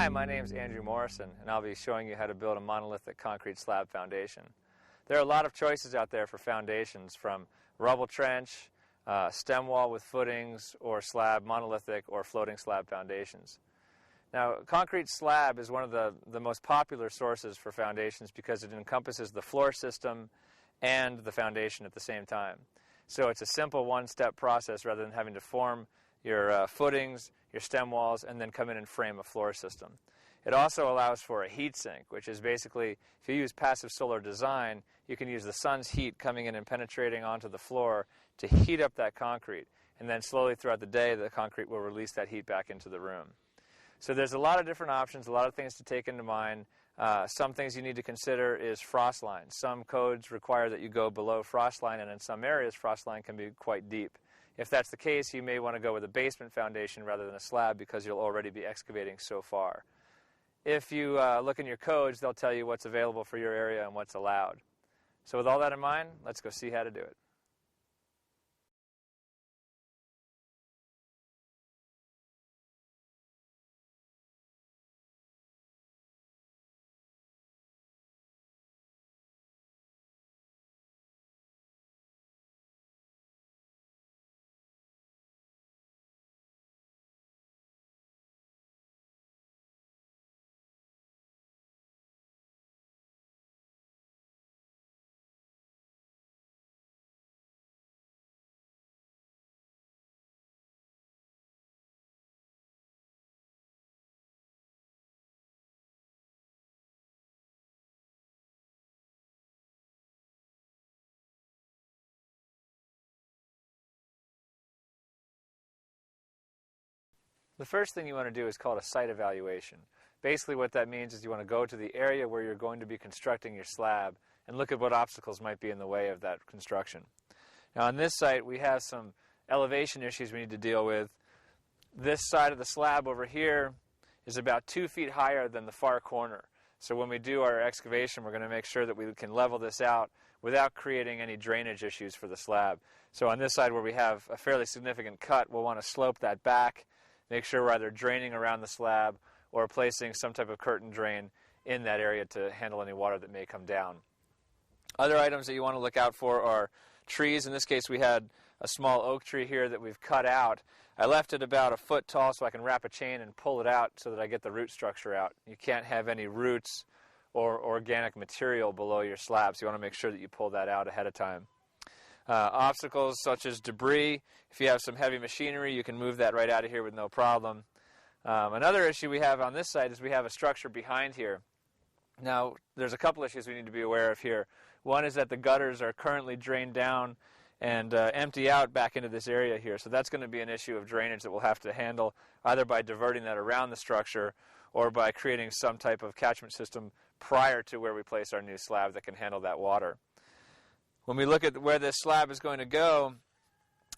Hi, my name is Andrew Morrison, and I'll be showing you how to build a monolithic concrete slab foundation. There are a lot of choices out there for foundations, from rubble trench, stem wall with footings, or slab, monolithic, or floating slab foundations. Now, concrete slab is one of the most popular sources for foundations because it encompasses the floor system and the foundation at the same time. So it's a simple one-step process rather than having to form your footings, your stem walls, and then come in and frame a floor system. It also allows for a heat sink, which is basically, if you use passive solar design, you can use the sun's heat coming in and penetrating onto the floor to heat up that concrete. And then slowly throughout the day, the concrete will release that heat back into the room. So there's a lot of different options, a lot of things to take into mind. Some things you need to consider is frost line. Some codes require that you go below frost line, and in some areas, frost line can be quite deep. If that's the case, you may want to go with a basement foundation rather than a slab because you'll already be excavating so far. If you look in your codes, they'll tell you what's available for your area and what's allowed. So with all that in mind, let's go see how to do it. The first thing you want to do is called a site evaluation. Basically what that means is you want to go to the area where you're going to be constructing your slab and look at what obstacles might be in the way of that construction. Now on this site we have some elevation issues we need to deal with. This side of the slab over here is about 2 feet higher than the far corner. So when we do our excavation, we're going to make sure that we can level this out without creating any drainage issues for the slab. So on this side where we have a fairly significant cut, we'll want to slope that back, make sure we're either draining around the slab or placing some type of curtain drain in that area to handle any water that may come down. Other items that you want to look out for are trees. In this case, we had a small oak tree here that we've cut out. I left it about a foot tall so I can wrap a chain and pull it out so that I get the root structure out. You can't have any roots or organic material below your slab, so you want to make sure that you pull that out ahead of time. Obstacles such as debris. If you have some heavy machinery, you can move that right out of here with no problem. Another issue we have on this side is we have a structure behind here. Now, there's a couple issues we need to be aware of here. One is that the gutters are currently drained down and empty out back into this area here. So that's going to be an issue of drainage that we'll have to handle either by diverting that around the structure or by creating some type of catchment system prior to where we place our new slab that can handle that water. When we look at where this slab is going to go,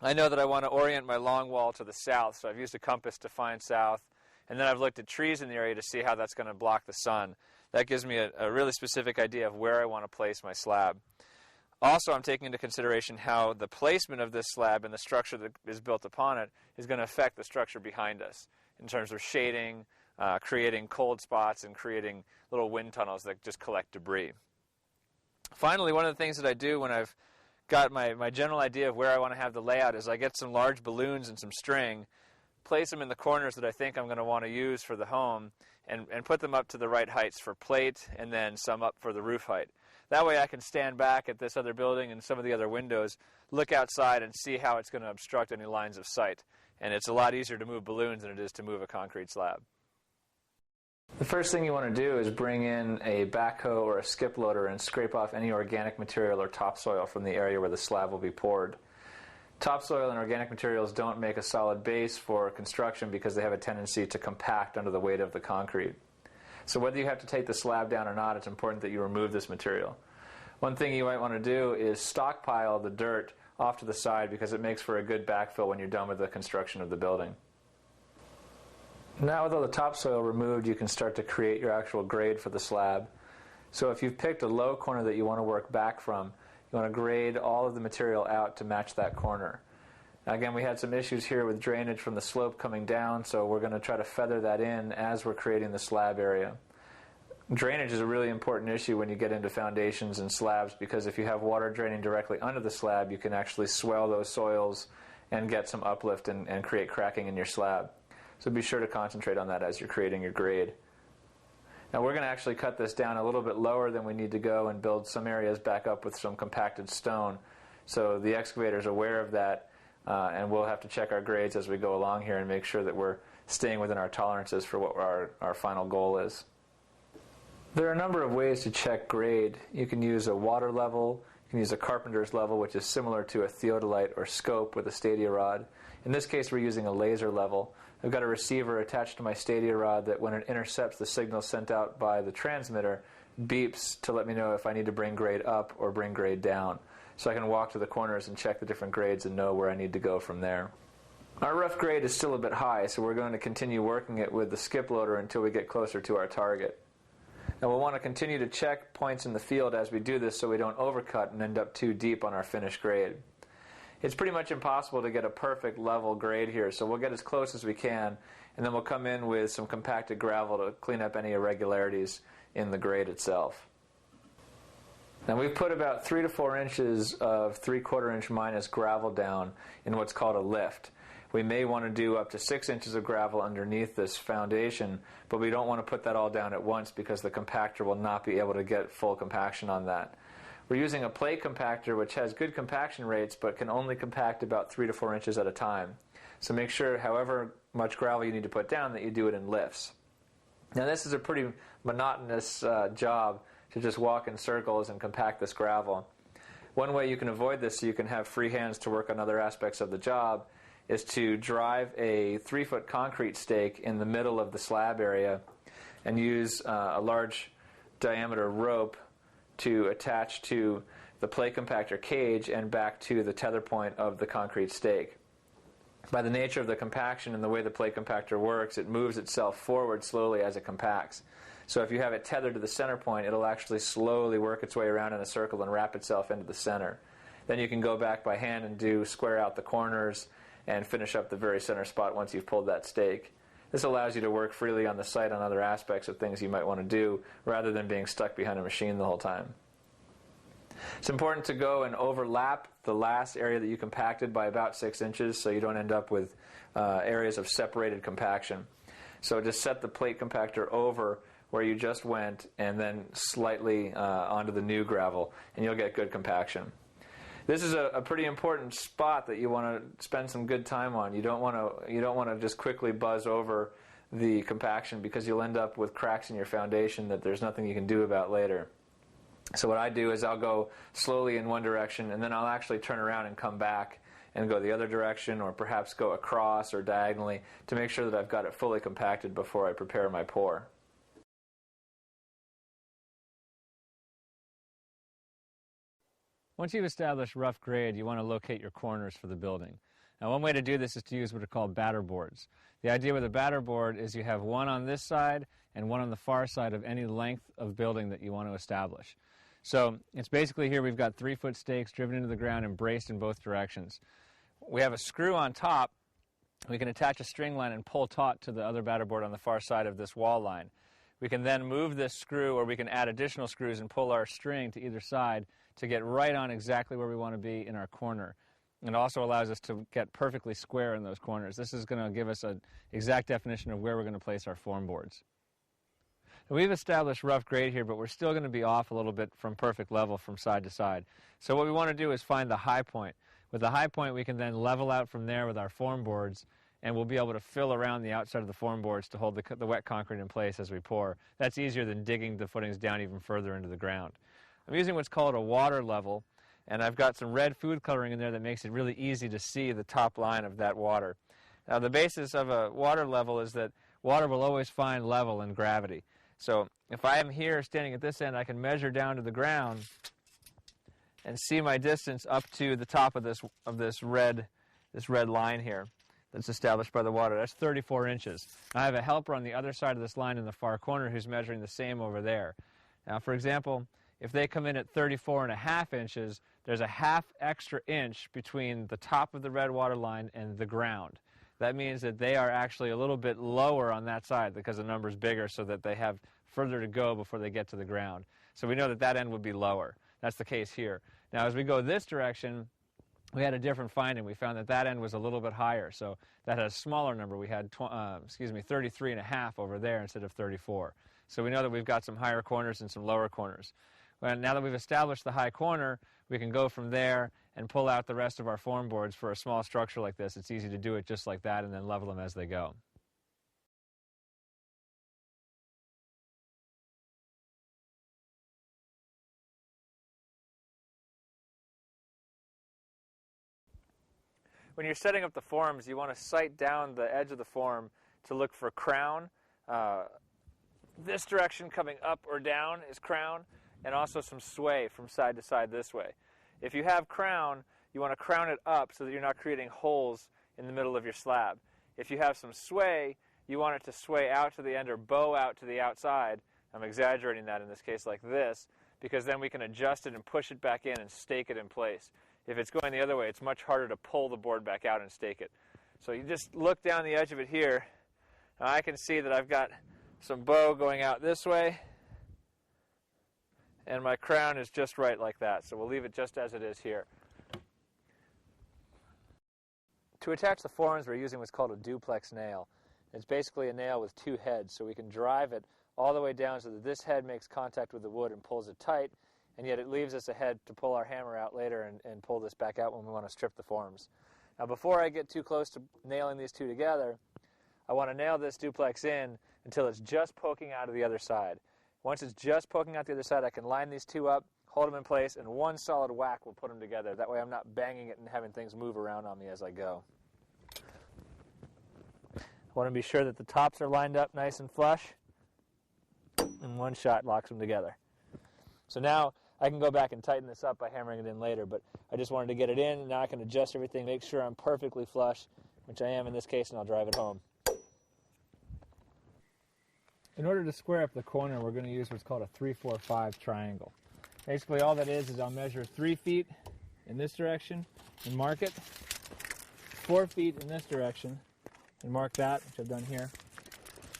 I know that I want to orient my long wall to the south, so I've used a compass to find south, and then I've looked at trees in the area to see how that's going to block the sun. That gives me a really specific idea of where I want to place my slab. Also, I'm taking into consideration how the placement of this slab and the structure that is built upon it is going to affect the structure behind us in terms of shading, creating cold spots, and creating little wind tunnels that just collect debris. Finally, one of the things that I do when I've got my general idea of where I want to have the layout is I get some large balloons and some string, place them in the corners that I think I'm going to want to use for the home, and put them up to the right heights for plate and then some up for the roof height. That way I can stand back at this other building and some of the other windows, look outside and see how it's going to obstruct any lines of sight. And it's a lot easier to move balloons than it is to move a concrete slab. The first thing you want to do is bring in a backhoe or a skip loader and scrape off any organic material or topsoil from the area where the slab will be poured. Topsoil and organic materials don't make a solid base for construction because they have a tendency to compact under the weight of the concrete. So whether you have to take the slab down or not, it's important that you remove this material. One thing you might want to do is stockpile the dirt off to the side because it makes for a good backfill when you're done with the construction of the building. Now with all the topsoil removed, you can start to create your actual grade for the slab. So if you've picked a low corner that you want to work back from, you want to grade all of the material out to match that corner. Again, we had some issues here with drainage from the slope coming down, so we're going to try to feather that in as we're creating the slab area. Drainage is a really important issue when you get into foundations and slabs, because if you have water draining directly under the slab, you can actually swell those soils and get some uplift and create cracking in your slab. So be sure to concentrate on that as you're creating your grade. Now we're going to actually cut this down a little bit lower than we need to go and build some areas back up with some compacted stone. So the excavator is aware of that, and we'll have to check our grades as we go along here and make sure that we're staying within our tolerances for what our final goal is. There are a number of ways to check grade. You can use a water level, you can use a carpenter's level, which is similar to a theodolite or scope with a stadia rod. In this case, we're using a laser level. I've got a receiver attached to my stadia rod that when it intercepts the signal sent out by the transmitter, beeps to let me know if I need to bring grade up or bring grade down. So I can walk to the corners and check the different grades and know where I need to go from there. Our rough grade is still a bit high, so we're going to continue working it with the skip loader until we get closer to our target. Now we'll want to continue to check points in the field as we do this so we don't overcut and end up too deep on our finished grade. It's pretty much impossible to get a perfect level grade here, so we'll get as close as we can, and then we'll come in with some compacted gravel to clean up any irregularities in the grade itself. Now we've put about 3 to 4 inches of 3/4 inch minus gravel down in what's called a lift. We may want to do up to 6 inches of gravel underneath this foundation, but we don't want to put that all down at once because the compactor will not be able to get full compaction on that. We're using a plate compactor which has good compaction rates but can only compact about 3 to 4 inches at a time. So make sure however much gravel you need to put down that you do it in lifts. Now this is a pretty monotonous job to just walk in circles and compact this gravel. One way you can avoid this so you can have free hands to work on other aspects of the job is to drive a 3-foot concrete stake in the middle of the slab area and use a large diameter rope to attach to the plate compactor cage and back to the tether point of the concrete stake. By the nature of the compaction and the way the plate compactor works, it moves itself forward slowly as it compacts. So if you have it tethered to the center point, it'll actually slowly work its way around in a circle and wrap itself into the center. Then you can go back by hand and square out the corners and finish up the very center spot once you've pulled that stake. This allows you to work freely on the site on other aspects of things you might want to do rather than being stuck behind a machine the whole time. It's important to go and overlap the last area that you compacted by about 6 inches so you don't end up with areas of separated compaction. So just set the plate compactor over where you just went and then slightly onto the new gravel and you'll get good compaction. This is a pretty important spot that you want to spend some good time on. You don't want to just quickly buzz over the compaction because you'll end up with cracks in your foundation that there's nothing you can do about later. So what I do is I'll go slowly in one direction and then I'll actually turn around and come back and go the other direction or perhaps go across or diagonally to make sure that I've got it fully compacted before I prepare my pour. Once you've established rough grade, you want to locate your corners for the building. Now, one way to do this is to use what are called batter boards. The idea with a batter board is you have one on this side and one on the far side of any length of building that you want to establish. So it's basically here we've got 3-foot stakes driven into the ground and braced in both directions. We have a screw on top. We can attach a string line and pull taut to the other batter board on the far side of this wall line. We can then move this screw, or we can add additional screws and pull our string to either side to get right on exactly where we want to be in our corner. It also allows us to get perfectly square in those corners. This is going to give us an exact definition of where we're going to place our form boards. Now, we've established rough grade here, but we're still going to be off a little bit from perfect level from side to side. So what we want to do is find the high point. With the high point, we can then level out from there with our form boards, and we'll be able to fill around the outside of the form boards to hold the wet concrete in place as we pour. That's easier than digging the footings down even further into the ground. I'm using what's called a water level, and I've got some red food coloring in there that makes it really easy to see the top line of that water. Now, the basis of a water level is that water will always find level in gravity. So if I am here standing at this end, I can measure down to the ground and see my distance up to the top of this red line here that's established by the water. That's 34 inches. I have a helper on the other side of this line in the far corner who's measuring the same over there. Now, for example, if they come in at 34.5 inches, there's a half extra inch between the top of the red water line and the ground. That means that they are actually a little bit lower on that side because the number's bigger, so that they have further to go before they get to the ground. So we know that that end would be lower. That's the case here. Now as we go this direction, we had a different finding. We found that that end was a little bit higher, so that had a smaller number. We had 33.5 over there instead of 34. So we know that we've got some higher corners and some lower corners. Well, now that we've established the high corner, we can go from there and pull out the rest of our form boards. For a small structure like this, it's easy to do it just like that and then level them as they go. When you're setting up the forms, you want to sight down the edge of the form to look for crown. This direction coming up or down is crown, and also some sway from side to side this way. If you have crown, you want to crown it up so that you're not creating holes in the middle of your slab. If you have some sway, you want it to sway out to the end or bow out to the outside. I'm exaggerating that in this case like this, because then we can adjust it and push it back in and stake it in place. If it's going the other way, it's much harder to pull the board back out and stake it. So you just look down the edge of it here. Now I can see that I've got some bow going out this way, and my crown is just right like that. So we'll leave it just as it is here. To attach the forms, we're using what's called a duplex nail. It's basically a nail with two heads, so we can drive it all the way down so that this head makes contact with the wood and pulls it tight, and yet it leaves us a head to pull our hammer out later and pull this back out when we want to strip the forms. Now before I get too close to nailing these two together, I want to nail this duplex in until it's just poking out of the other side. Once it's just poking out the other side, I can line these two up, hold them in place, and one solid whack will put them together. That way I'm not banging it and having things move around on me as I go. I want to be sure that the tops are lined up nice and flush, and one shot locks them together. So now I can go back and tighten this up by hammering it in later, but I just wanted to get it in, and now I can adjust everything, make sure I'm perfectly flush, which I am in this case, and I'll drive it home. In order to square up the corner, we're going to use what's called a 3-4-5 triangle. Basically all that is I'll measure 3 feet in this direction and mark it, 4 feet in this direction and mark that, which I've done here.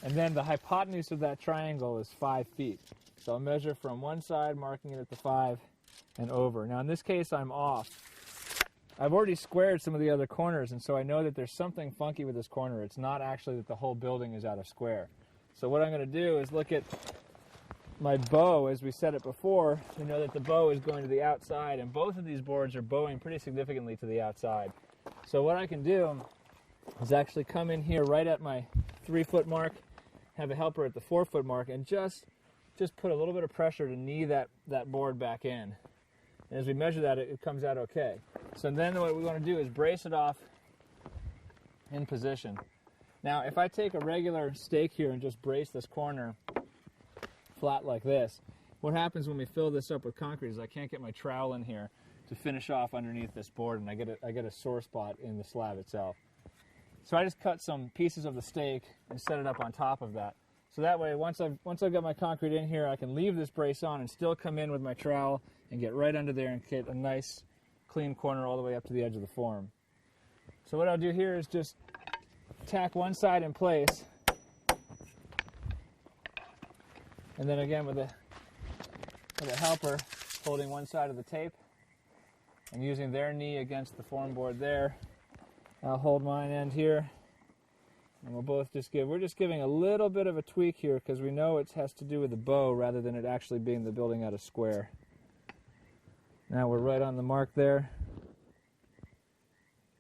And then the hypotenuse of that triangle is 5 feet. So I'll measure from one side, marking it at the 5, and over. Now in this case, I'm off. I've already squared some of the other corners, and so I know that there's something funky with this corner. It's not actually that the whole building is out of square. So what I'm going to do is look at my bow. As we said it before, we know that the bow is going to the outside, and both of these boards are bowing pretty significantly to the outside. So what I can do is actually come in here right at my 3-foot mark, have a helper at the 4-foot mark, and just put a little bit of pressure to knee that board back in. And as we measure that, it comes out okay. So then what we want to do is brace it off in position. Now, if I take a regular stake here and just brace this corner flat like this, what happens when we fill this up with concrete is I can't get my trowel in here to finish off underneath this board, and I get a sore spot in the slab itself. So I just cut some pieces of the stake and set it up on top of that. So that way, once I've got my concrete in here, I can leave this brace on and still come in with my trowel and get right under there and get a nice clean corner all the way up to the edge of the form. So what I'll do here is just tack one side in place, and then again with a helper holding one side of the tape and using their knee against the form board there, I'll hold mine end here, and we're just giving a little bit of a tweak here because we know it has to do with the bow rather than it actually being the building out of square. Now we're right on the mark there.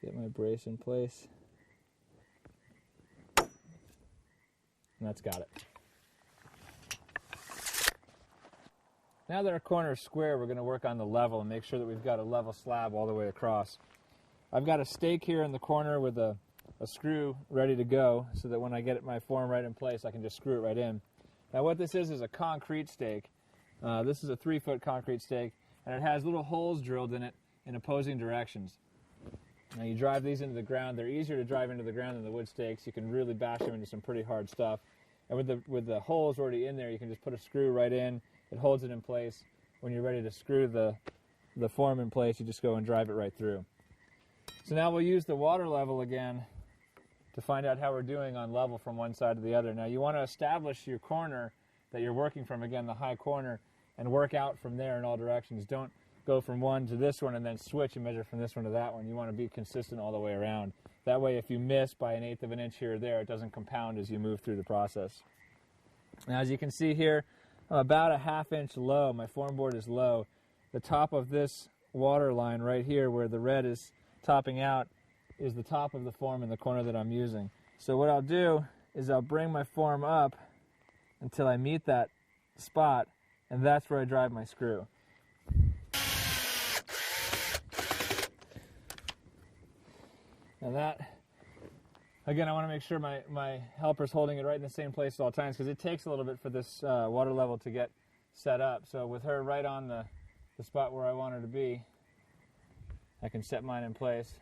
Get my brace in place. And that's got it. Now that our corner is square, we're going to work on the level and make sure that we've got a level slab all the way across. I've got a stake here in the corner with a screw ready to go so that when I get my form right in place, I can just screw it right in. Now what this is a concrete stake. This is a 3-foot concrete stake, and it has little holes drilled in it in opposing directions. Now you drive these into the ground. They're easier to drive into the ground than the wood stakes. You can really bash them into some pretty hard stuff. And with the holes already in there, you can just put a screw right in. It holds it in place. when you're ready to screw the form in place, you just go and drive it right through. So now we'll use the water level again to find out how we're doing on level from one side to the other. Now you want to establish your corner that you're working from, again the high corner, and work out from there in all directions. Don't go from one to this one and then switch and measure from this one to that one. You want to be consistent all the way around. That way if you miss by 1/8 of an inch here or there, it doesn't compound as you move through the process. Now as you can see here, I'm about a 1/2 inch low. My form board is low. The top of this water line right here where the red is topping out is the top of the form in the corner that I'm using. So what I'll do is I'll bring my form up until I meet that spot, and that's where I drive my screw. Now that, again, I want to make sure my helper's holding it right in the same place at all times, because it takes a little bit for this water level to get set up. So with her right on the spot where I want her to be, I can set mine in place.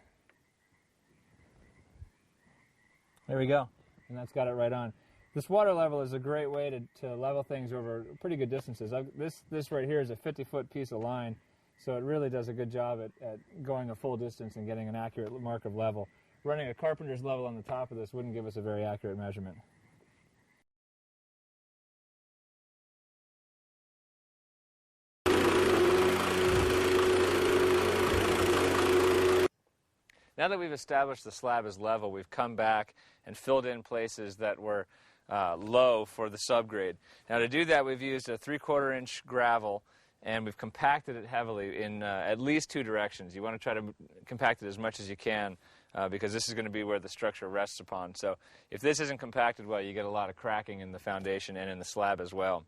There we go, and that's got it right on. This water level is a great way to level things over pretty good distances. This right here is a 50-foot piece of line, so it really does a good job at going a full distance and getting an accurate mark of level. Running a carpenter's level on the top of this wouldn't give us a very accurate measurement. Now that we've established the slab is level, we've come back and filled in places that were low for the subgrade. Now to do that, we've used a 3/4 inch gravel, and we've compacted it heavily in at least 2 directions. You want to try to compact it as much as you can because this is going to be where the structure rests upon. So if this isn't compacted well, you get a lot of cracking in the foundation and in the slab as well.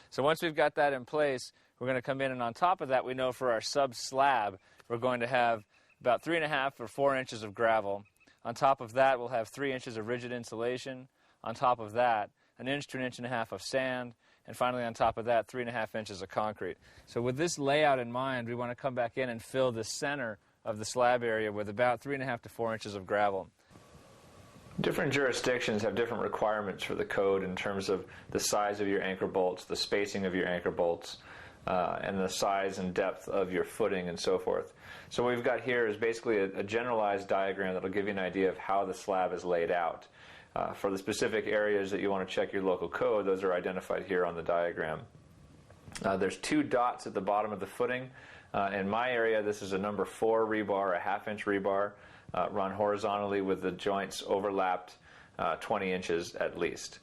So once we've got that in place, we're going to come in, and on top of that, we know for our sub slab, we're going to have about 3.5 or 4 inches of gravel. On top of that, we'll have 3 inches of rigid insulation. On top of that, 1 inch to 1.5 inches of sand. And finally, on top of that, 3.5 inches of concrete. So with this layout in mind, we want to come back in and fill the center of the slab area with about 3.5 to 4 inches of gravel. Different jurisdictions have different requirements for the code in terms of the size of your anchor bolts, the spacing of your anchor bolts, and the size and depth of your footing and so forth. So what we've got here is basically a generalized diagram that will give you an idea of how the slab is laid out. For the specific areas that you want to check your local code, those are identified here on the diagram. There's 2 dots at the bottom of the footing. In my area, this is a number 4 rebar, a 1/2 inch rebar, run horizontally with the joints overlapped 20 inches at least.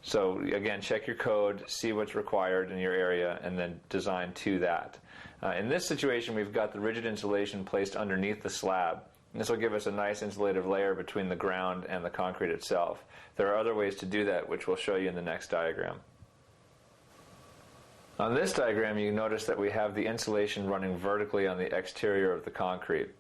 So again, check your code, see what's required in your area, and then design to that. In this situation, we've got the rigid insulation placed underneath the slab. And this will give us a nice insulative layer between the ground and the concrete itself. There are other ways to do that, which we'll show you in the next diagram. On this diagram, you notice that we have the insulation running vertically on the exterior of the concrete.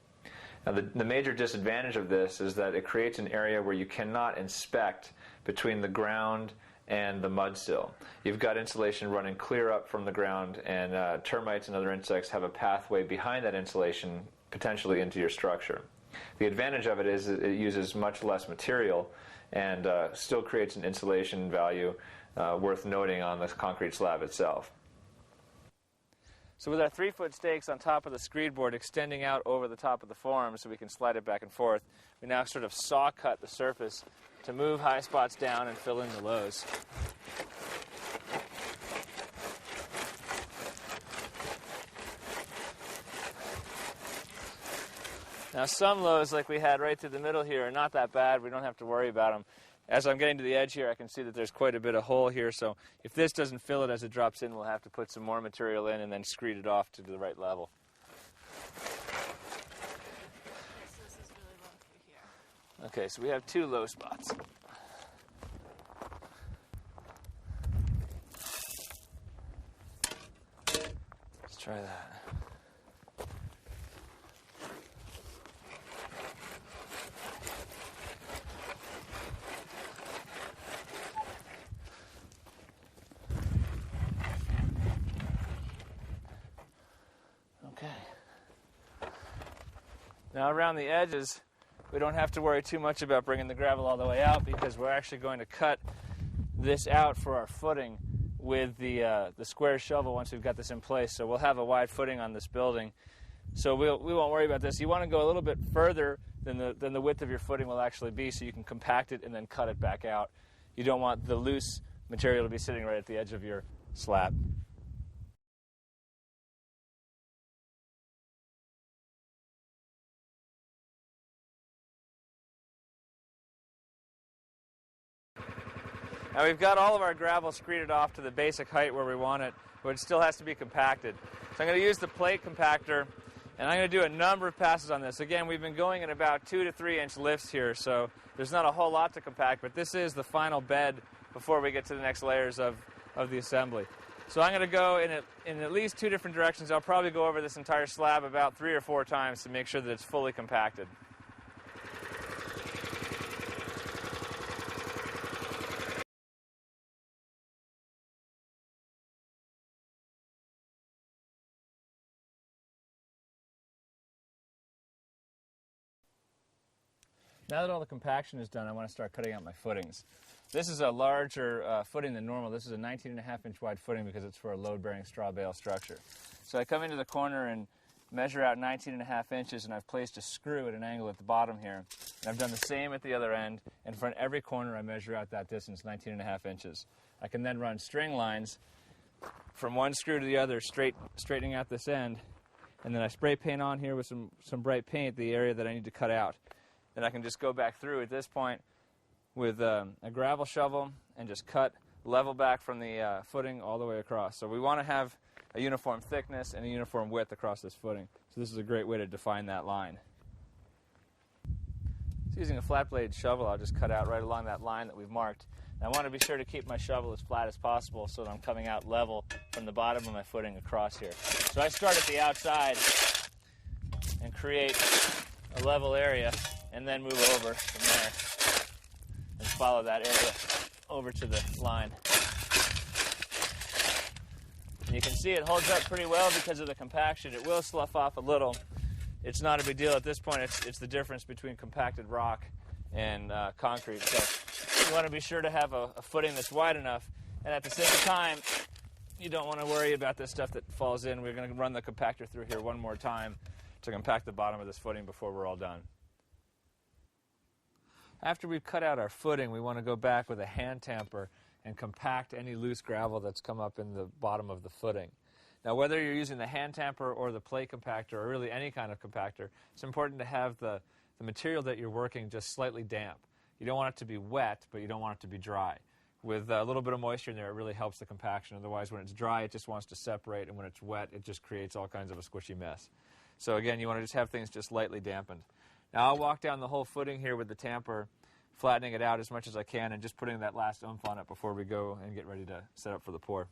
Now, the major disadvantage of this is that it creates an area where you cannot inspect between the ground and the mud sill. You've got insulation running clear up from the ground, and termites and other insects have a pathway behind that insulation, potentially into your structure. The advantage of it is that it uses much less material and still creates an insulation value worth noting on the concrete slab itself. So with our 3-foot stakes on top of the screed board extending out over the top of the form so we can slide it back and forth, we now sort of saw cut the surface to move high spots down and fill in the lows. Now some lows like we had right through the middle here are not that bad. We don't have to worry about them. As I'm getting to the edge here, I can see that there's quite a bit of hole here, so if this doesn't fill it as it drops in, we'll have to put some more material in and then screed it off to the right level. Okay, so we have 2 low spots. Let's try that. Now around the edges, we don't have to worry too much about bringing the gravel all the way out because we're actually going to cut this out for our footing with the square shovel once we've got this in place. So we'll have a wide footing on this building. So we won't worry about this. You want to go a little bit further than the width of your footing will actually be, so you can compact it and then cut it back out. You don't want the loose material to be sitting right at the edge of your slab. Now we've got all of our gravel screeded off to the basic height where we want it, but it still has to be compacted. So I'm going to use the plate compactor, and I'm going to do a number of passes on this. Again, we've been going in about 2 to 3 inch lifts here, so there's not a whole lot to compact, but this is the final bed before we get to the next layers of the assembly. So I'm going to go in at least 2 different directions. I'll probably go over this entire slab about 3 or 4 times to make sure that it's fully compacted. Now that all the compaction is done, I want to start cutting out my footings. This is a larger footing than normal. This is a 19.5 inch wide footing because it's for a load-bearing straw bale structure. So I come into the corner and measure out 19.5 inches, and I've placed a screw at an angle at the bottom here. And I've done the same at the other end, and for every corner I measure out that distance, 19.5 inches. I can then run string lines from one screw to the other, straightening out this end, and then I spray paint on here with some bright paint the area that I need to cut out. Then I can just go back through at this point with a gravel shovel and just cut level back from the footing all the way across. So we want to have a uniform thickness and a uniform width across this footing. So this is a great way to define that line. So using a flat blade shovel, I'll just cut out right along that line that we've marked. And I want to be sure to keep my shovel as flat as possible so that I'm coming out level from the bottom of my footing across here. So I start at the outside and create a level area, and then move over from there and follow that area over to the line. And you can see it holds up pretty well because of the compaction. It will slough off a little. It's not a big deal at this point. It's the difference between compacted rock and concrete. So you want to be sure to have a footing that's wide enough, and at the same time, you don't want to worry about this stuff that falls in. We're going to run the compactor through here one more time to compact the bottom of this footing before we're all done. After we've cut out our footing, we want to go back with a hand tamper and compact any loose gravel that's come up in the bottom of the footing. Now, whether you're using the hand tamper or the plate compactor or really any kind of compactor, it's important to have the material that you're working just slightly damp. You don't want it to be wet, but you don't want it to be dry. With a little bit of moisture in there, it really helps the compaction. Otherwise, when it's dry, it just wants to separate, and when it's wet, it just creates all kinds of a squishy mess. So again, you want to just have things just lightly dampened. Now I'll walk down the whole footing here with the tamper, flattening it out as much as I can and just putting that last oomph on it before we go and get ready to set up for the pour.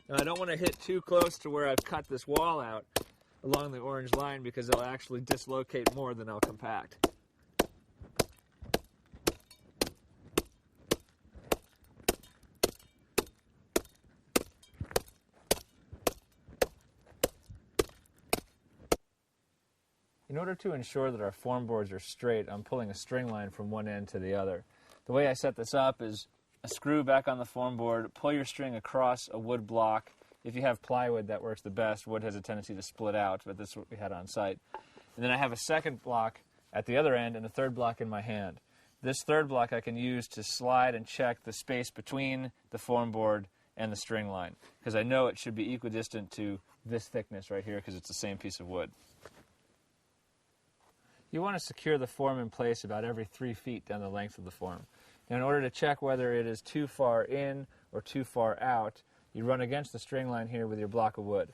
Now I don't want to hit too close to where I've cut this wall out along the orange line because it'll actually dislocate more than I'll compact. In order to ensure that our form boards are straight, I'm pulling a string line from one end to the other. The way I set this up is a screw back on the form board, pull your string across a wood block. If you have plywood, that works the best. Wood has a tendency to split out, but this is what we had on site. And then I have a second block at the other end and a third block in my hand. This third block I can use to slide and check the space between the form board and the string line, because I know it should be equidistant to this thickness right here because it's the same piece of wood. You want to secure the form in place about every 3 feet down the length of the form. Now, in order to check whether it is too far in or too far out, you run against the string line here with your block of wood.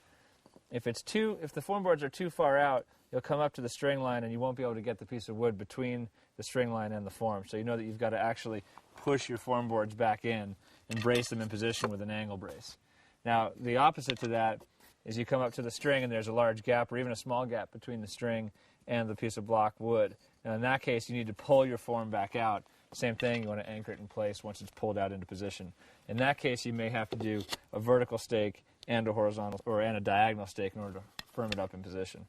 If the form boards are too far out, you'll come up to the string line and you won't be able to get the piece of wood between the string line and the form. So you know that you've got to actually push your form boards back in and brace them in position with an angle brace. Now, the opposite to that is you come up to the string and there's a large gap or even a small gap between the string and the piece of block wood. Now, in that case, you need to pull your form back out. Same thing, you want to anchor it in place once it's pulled out into position. In that case, you may have to do a vertical stake and a horizontal and a diagonal stake in order to firm it up in position.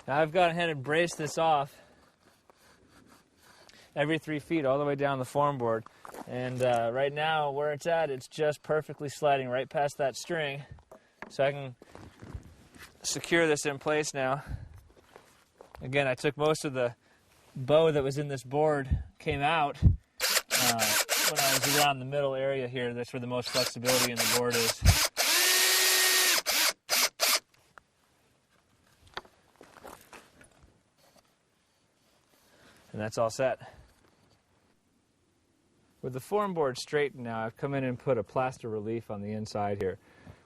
Now I've gone ahead and braced this off every 3 feet all the way down the form board. And right now, where it's at, it's just perfectly sliding right past that string. So I can secure this in place now. Again, I took most of the bow that was in this board, came out when I was around the middle area here. That's where the most flexibility in the board is. And that's all set. With the form board straightened now, I've come in and put a plaster relief on the inside here.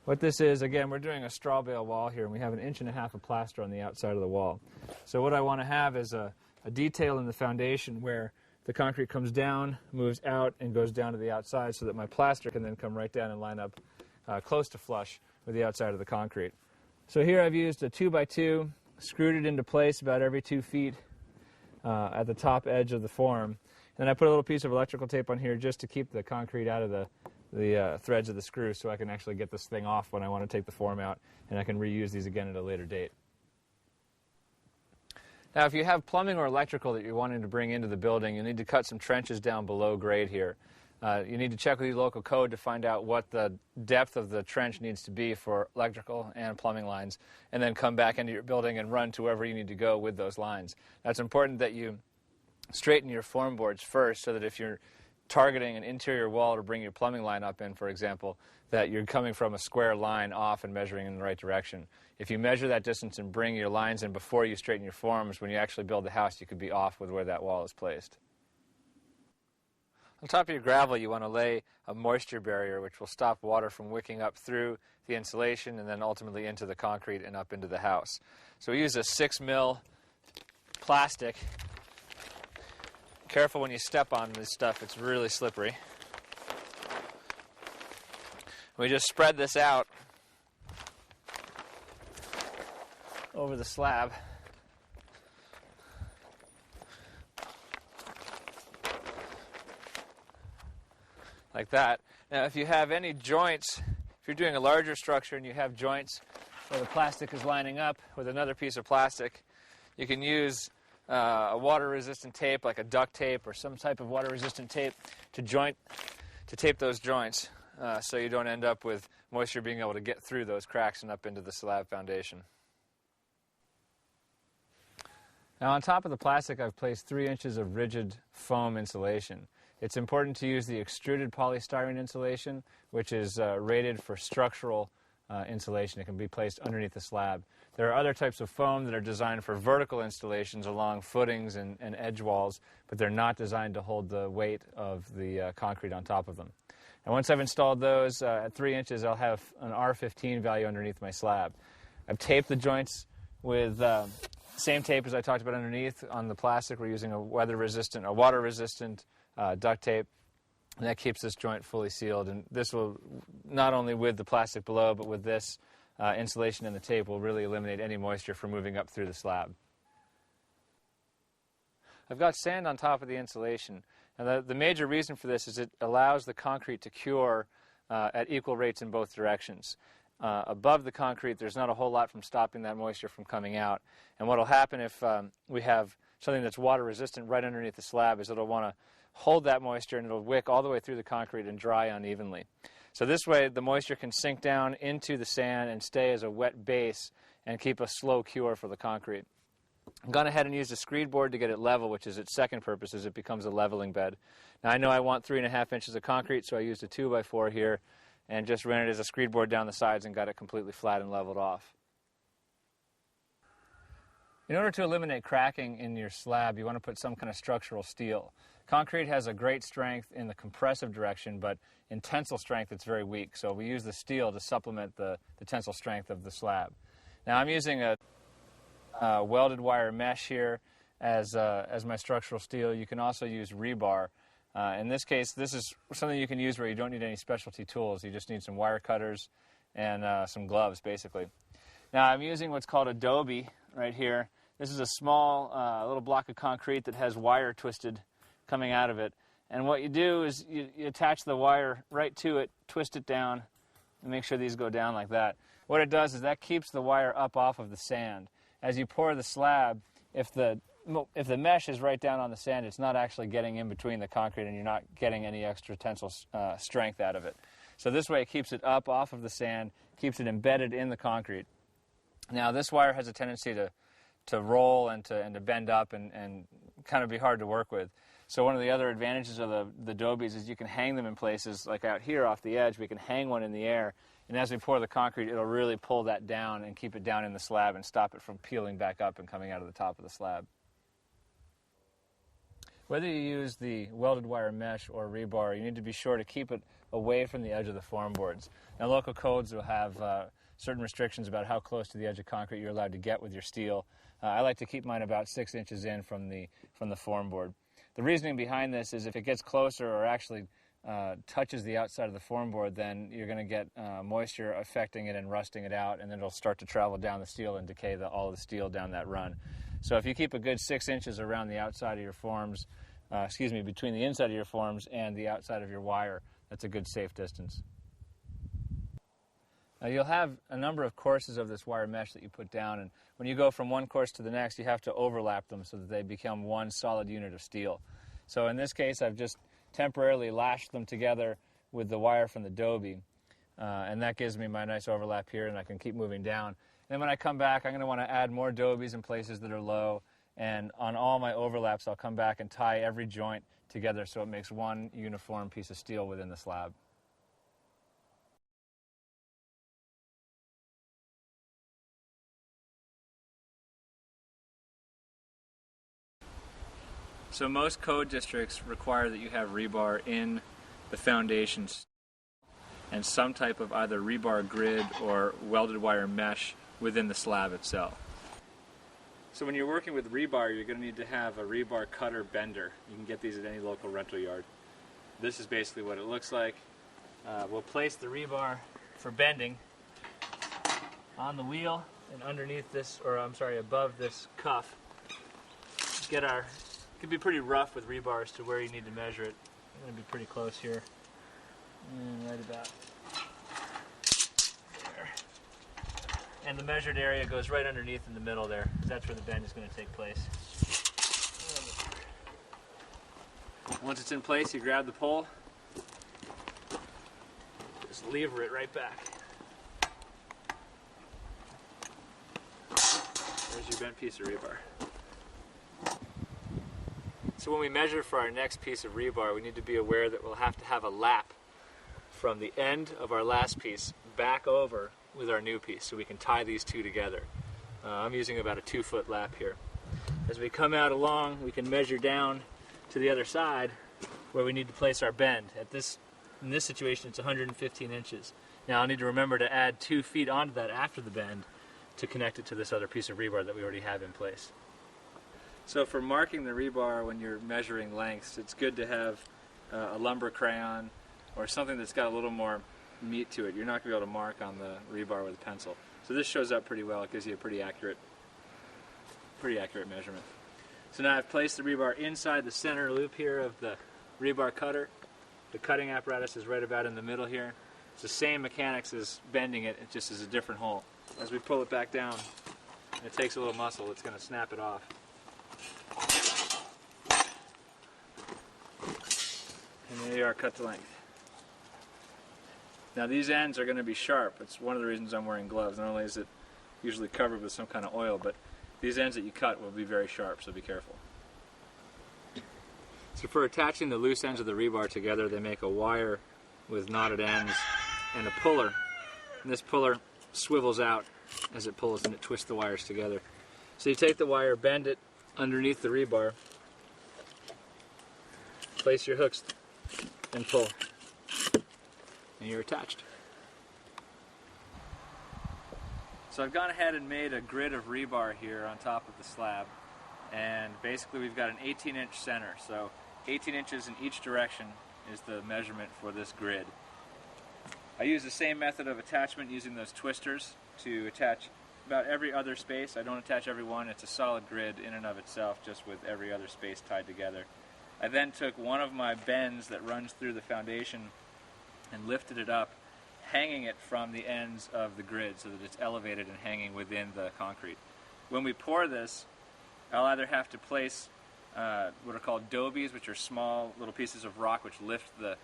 What this is, again, we're doing a straw bale wall here, and we have 1.5 inches of plaster on the outside of the wall. So what I want to have is a detail in the foundation where the concrete comes down, moves out, and goes down to the outside so that my plaster can then come right down and line up close to flush with the outside of the concrete. So here I've used a 2x2, screwed it into place about every 2 feet at the top edge of the form. And then I put a little piece of electrical tape on here just to keep the concrete out of the threads of the screw so I can actually get this thing off when I want to take the form out, and I can reuse these again at a later date. Now, if you have plumbing or electrical that you're wanting to bring into the building, you need to cut some trenches down below grade here. You need to check with your local code to find out what the depth of the trench needs to be for electrical and plumbing lines, and then come back into your building and run to wherever you need to go with those lines. Now, it's important that you straighten your form boards first so that if you're targeting an interior wall to bring your plumbing line up in, for example, that you're coming from a square line off and measuring in the right direction. If you measure that distance and bring your lines in before you straighten your forms, when you actually build the house, you could be off with where that wall is placed. On top of your gravel, you want to lay a moisture barrier which will stop water from wicking up through the insulation and then ultimately into the concrete and up into the house. So we use a 6mm plastic. Careful when you step on this stuff, it's really slippery. We just spread this out over the slab. Like that. Now, if you have any joints, if you're doing a larger structure and you have joints where the plastic is lining up with another piece of plastic, you can use a water-resistant tape, like a duct tape or some type of water-resistant tape, to tape those joints so you don't end up with moisture being able to get through those cracks and up into the slab foundation. Now, on top of the plastic, I've placed 3 inches of rigid foam insulation. It's important to use the extruded polystyrene insulation, which is rated for structural insulation. It can be placed underneath the slab. There are other types of foam that are designed for vertical installations along footings and edge walls, but they're not designed to hold the weight of the concrete on top of them. And once I've installed those at 3 inches, I'll have an R15 value underneath my slab. I've taped the joints with same tape as I talked about underneath. On the plastic, we're using a water-resistant duct tape, and that keeps this joint fully sealed. And this will, not only with the plastic below, but with this insulation and the tape, will really eliminate any moisture from moving up through the slab. I've got sand on top of the insulation, and the major reason for this is it allows the concrete to cure at equal rates in both directions. Above the concrete, there's not a whole lot from stopping that moisture from coming out. And what will happen if we have something that's water resistant right underneath the slab is it'll want to hold that moisture and it'll wick all the way through the concrete and dry unevenly. So this way the moisture can sink down into the sand and stay as a wet base and keep a slow cure for the concrete. I've gone ahead and used a screed board to get it level, which is its second purpose, is it becomes a leveling bed. Now I know I want 3.5 inches of concrete, so I used a 2x4 here and just ran it as a screed board down the sides and got it completely flat and leveled off. In order to eliminate cracking in your slab, you want to put some kind of structural steel. Concrete has a great strength in the compressive direction, but in tensile strength it's very weak, so we use the steel to supplement the tensile strength of the slab. Now I'm using a welded wire mesh here as my structural steel. You can also use rebar. In this case, this is something you can use where you don't need any specialty tools. You just need some wire cutters and some gloves, basically. Now I'm using what's called adobe right here. This is a small little block of concrete that has wire twisted coming out of it. And what you do is you attach the wire right to it, twist it down, and make sure these go down like that. What it does is that keeps the wire up off of the sand. as you pour the slab, if the mesh is right down on the sand, it's not actually getting in between the concrete and you're not getting any extra tensile strength out of it. So this way it keeps it up off of the sand, keeps it embedded in the concrete. Now this wire has a tendency to roll and to bend up and kind of be hard to work with. So one of the other advantages of the dobies is you can hang them in places like out here off the edge. We can hang one in the air, and as we pour the concrete, it'll really pull that down and keep it down in the slab and stop it from peeling back up and coming out of the top of the slab. Whether you use the welded wire mesh or rebar, you need to be sure to keep it away from the edge of the form boards. Now local codes will have certain restrictions about how close to the edge of concrete you're allowed to get with your steel. I like to keep mine about 6 inches in from the form board. The reasoning behind this is if it gets closer or actually touches the outside of the form board, then you're going to get moisture affecting it and rusting it out, and then it'll start to travel down the steel and decay all of the steel down that run. So if you keep a good 6 inches around the outside of your forms, between the inside of your forms and the outside of your wire, that's a good safe distance. Now you'll have a number of courses of this wire mesh that you put down, and when you go from one course to the next, you have to overlap them so that they become one solid unit of steel. So in this case, I've just temporarily lashed them together with the wire from the dobie, and that gives me my nice overlap here, and I can keep moving down. And then when I come back, I'm going to want to add more dobies in places that are low, and on all my overlaps, I'll come back and tie every joint together so it makes one uniform piece of steel within the slab. So most code districts require that you have rebar in the foundations and some type of either rebar grid or welded wire mesh within the slab itself. So when you're working with rebar, you're going to need to have a rebar cutter bender. You can get these at any local rental yard. This is basically what it looks like. We'll place the rebar for bending on the wheel and underneath this, above this cuff. It can be pretty rough with rebars to where you need to measure it. I'm going to be pretty close here. And right about there. And the measured area goes right underneath in the middle there, because that's where the bend is going to take place. Once it's in place, you grab the pole, just lever it right back. There's your bent piece of rebar. So when we measure for our next piece of rebar, we need to be aware that we'll have to have a lap from the end of our last piece back over with our new piece so we can tie these two together. I'm using about a 2-foot lap here. As we come out along, we can measure down to the other side where we need to place our bend. In this situation, it's 115 inches. Now I'll need to remember to add 2 feet onto that after the bend to connect it to this other piece of rebar that we already have in place. So for marking the rebar when you're measuring lengths, it's good to have a lumber crayon or something that's got a little more meat to it. You're not going to be able to mark on the rebar with a pencil. So this shows up pretty well. It gives you a pretty accurate measurement. So now I've placed the rebar inside the center loop here of the rebar cutter. The cutting apparatus is right about in the middle here. It's the same mechanics as bending it, it just is a different hole. As we pull it back down, and it takes a little muscle, it's going to snap it off. And there you are, cut to length. Now these ends are going to be sharp. It's one of the reasons I'm wearing gloves. Not only is it usually covered with some kind of oil, but these ends that you cut will be very sharp, so be careful. So for attaching the loose ends of the rebar together, they make a wire with knotted ends and a puller. And this puller swivels out as it pulls and it twists the wires together. So you take the wire, bend it underneath the rebar, place your hooks and pull, and you're attached. So I've gone ahead and made a grid of rebar here on top of the slab, and basically we've got an 18-inch center, so 18 inches in each direction is the measurement for this grid. I use the same method of attachment using those twisters to attach about every other space. I don't attach every one, it's a solid grid in and of itself, just with every other space tied together. I then took one of my bends that runs through the foundation and lifted it up, hanging it from the ends of the grid so that it's elevated and hanging within the concrete. when we pour this, I'll either have to place what are called dobies, which are small little pieces of rock which lift the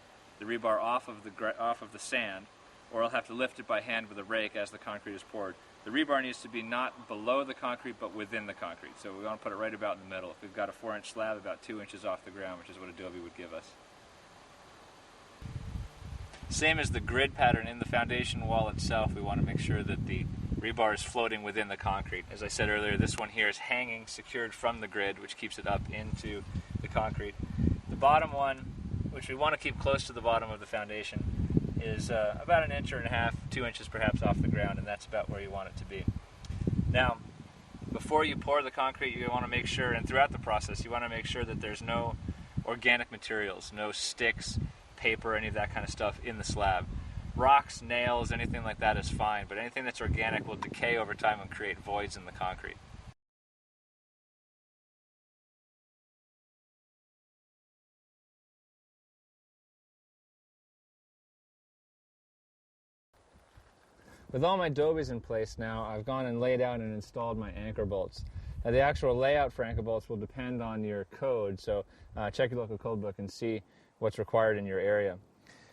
rebar off of the sand, or I'll have to lift it by hand with a rake as the concrete is poured. The rebar needs to be not below the concrete, but within the concrete. So we want to put it right about in the middle. If we've got a 4-inch slab, about 2 inches off the ground, which is what a dobie would give us. Same as the grid pattern in the foundation wall itself, we want to make sure that the rebar is floating within the concrete. As I said earlier, this one here is hanging, secured from the grid, which keeps it up into the concrete. The bottom one, which we want to keep close to the bottom of the foundation, is about 1.5 inches, 2 inches perhaps off the ground, and that's about where you want it to be. Now, before you pour the concrete, you want to make sure, and throughout the process, you want to make sure that there's no organic materials, no sticks, paper, any of that kind of stuff in the slab. Rocks, nails, anything like that is fine, but anything that's organic will decay over time and create voids in the concrete. With all my dobies in place now, I've gone and laid out and installed my anchor bolts. Now, the actual layout for anchor bolts will depend on your code, so check your local code book and see what's required in your area.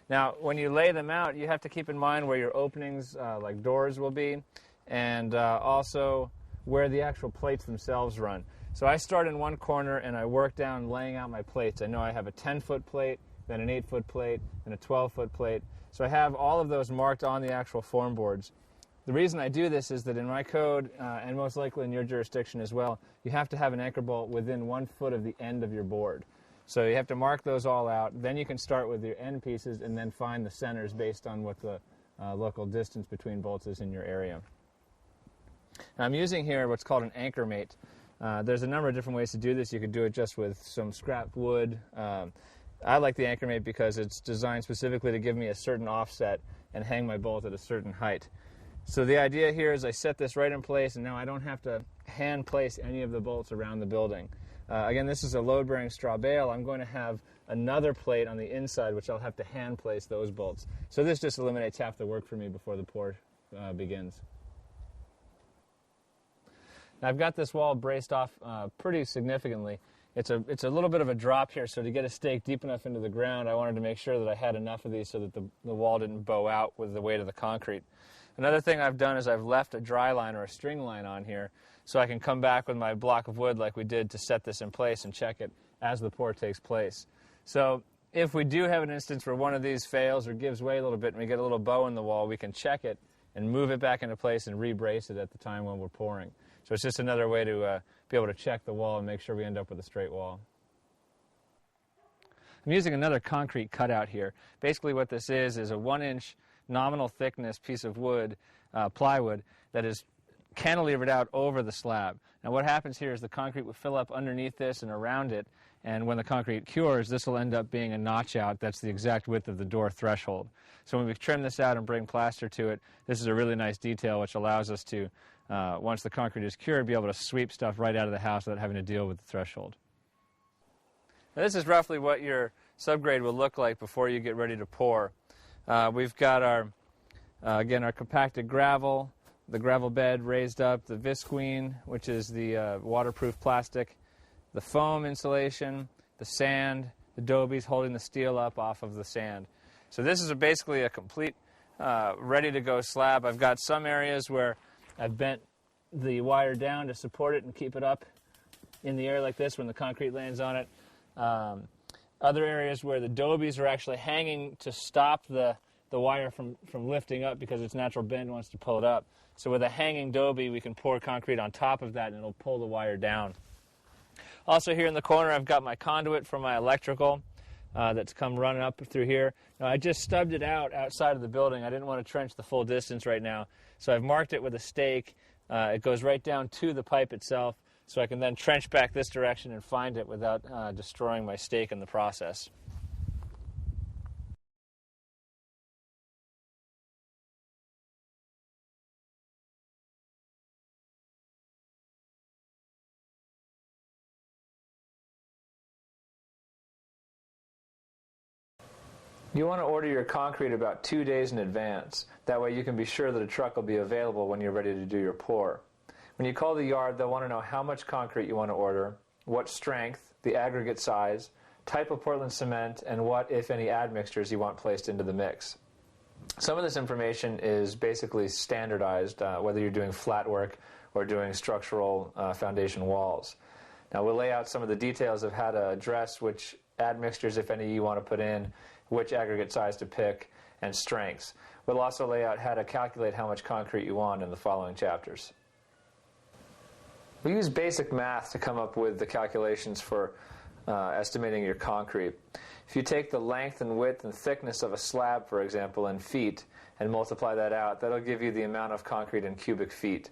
Now, when you lay them out, you have to keep in mind where your openings, like doors, will be, and also where the actual plates themselves run. So I start in one corner and I work down laying out my plates. I know I have a 10-foot plate, then an 8-foot plate, and a 12-foot plate. So I have all of those marked on the actual form boards. The reason I do this is that in my code, and most likely in your jurisdiction as well, you have to have an anchor bolt within 1 foot of the end of your board. So you have to mark those all out. Then you can start with your end pieces and then find the centers based on what the local distance between bolts is in your area. Now, I'm using here what's called an anchor mate. There's a number of different ways to do this. You could do it just with some scrap wood. I like the anchor mate because it's designed specifically to give me a certain offset and hang my bolt at a certain height. So the idea here is I set this right in place, and now I don't have to hand place any of the bolts around the building. Again, this is a load-bearing straw bale. I'm going to have another plate on the inside, which I'll have to hand place those bolts. So this just eliminates half the work for me before the pour begins. Now, I've got this wall braced off pretty significantly. It's a little bit of a drop here, so to get a stake deep enough into the ground, I wanted to make sure that I had enough of these so that the wall didn't bow out with the weight of the concrete. Another thing I've done is I've left a dry line or a string line on here so I can come back with my block of wood like we did to set this in place and check it as the pour takes place. So if we do have an instance where one of these fails or gives way a little bit and we get a little bow in the wall, we can check it and move it back into place and re-brace it at the time when we're pouring. So it's just another way to be able to check the wall and make sure we end up with a straight wall. I'm using another concrete cutout here. Basically what this is a 1-inch nominal thickness piece of wood, plywood, that is cantilevered out over the slab. Now what happens here is the concrete will fill up underneath this and around it, and when the concrete cures, this will end up being a notch out that's the exact width of the door threshold. So when we trim this out and bring plaster to it, this is a really nice detail which allows us to, once the concrete is cured, be able to sweep stuff right out of the house without having to deal with the threshold. Now this is roughly what your subgrade will look like before you get ready to pour. We've got our, again, our compacted gravel, the gravel bed raised up, the visqueen, which is the waterproof plastic, the foam insulation, the sand, the dobies holding the steel up off of the sand. So this is basically a complete ready-to-go slab. I've got some areas where I've bent the wire down to support it and keep it up in the air like this when the concrete lands on it. Other areas where the dobies are actually hanging to stop the wire from lifting up because its natural bend wants to pull it up. So with a hanging dobie, we can pour concrete on top of that and it'll pull the wire down. Also here in the corner, I've got my conduit for my electrical that's come running up through here. Now, I just stubbed it out outside of the building. I didn't want to trench the full distance right now. So I've marked it with a stake. It goes right down to the pipe itself, so I can then trench back this direction and find it without destroying my stake in the process. You want to order your concrete about 2 days in advance. That way you can be sure that a truck will be available when you're ready to do your pour. When you call the yard, they'll want to know how much concrete you want to order, what strength, the aggregate size, type of Portland cement, and what, if any, admixtures you want placed into the mix. Some of this information is basically standardized, whether you're doing flat work or doing structural foundation walls. Now we'll lay out some of the details of how to address which admixtures, if any, you want to put in, which aggregate size to pick, and strengths. We'll also lay out how to calculate how much concrete you want in the following chapters. We use basic math to come up with the calculations for estimating your concrete. If you take the length and width and thickness of a slab, for example, in feet, and multiply that out, that'll give you the amount of concrete in cubic feet.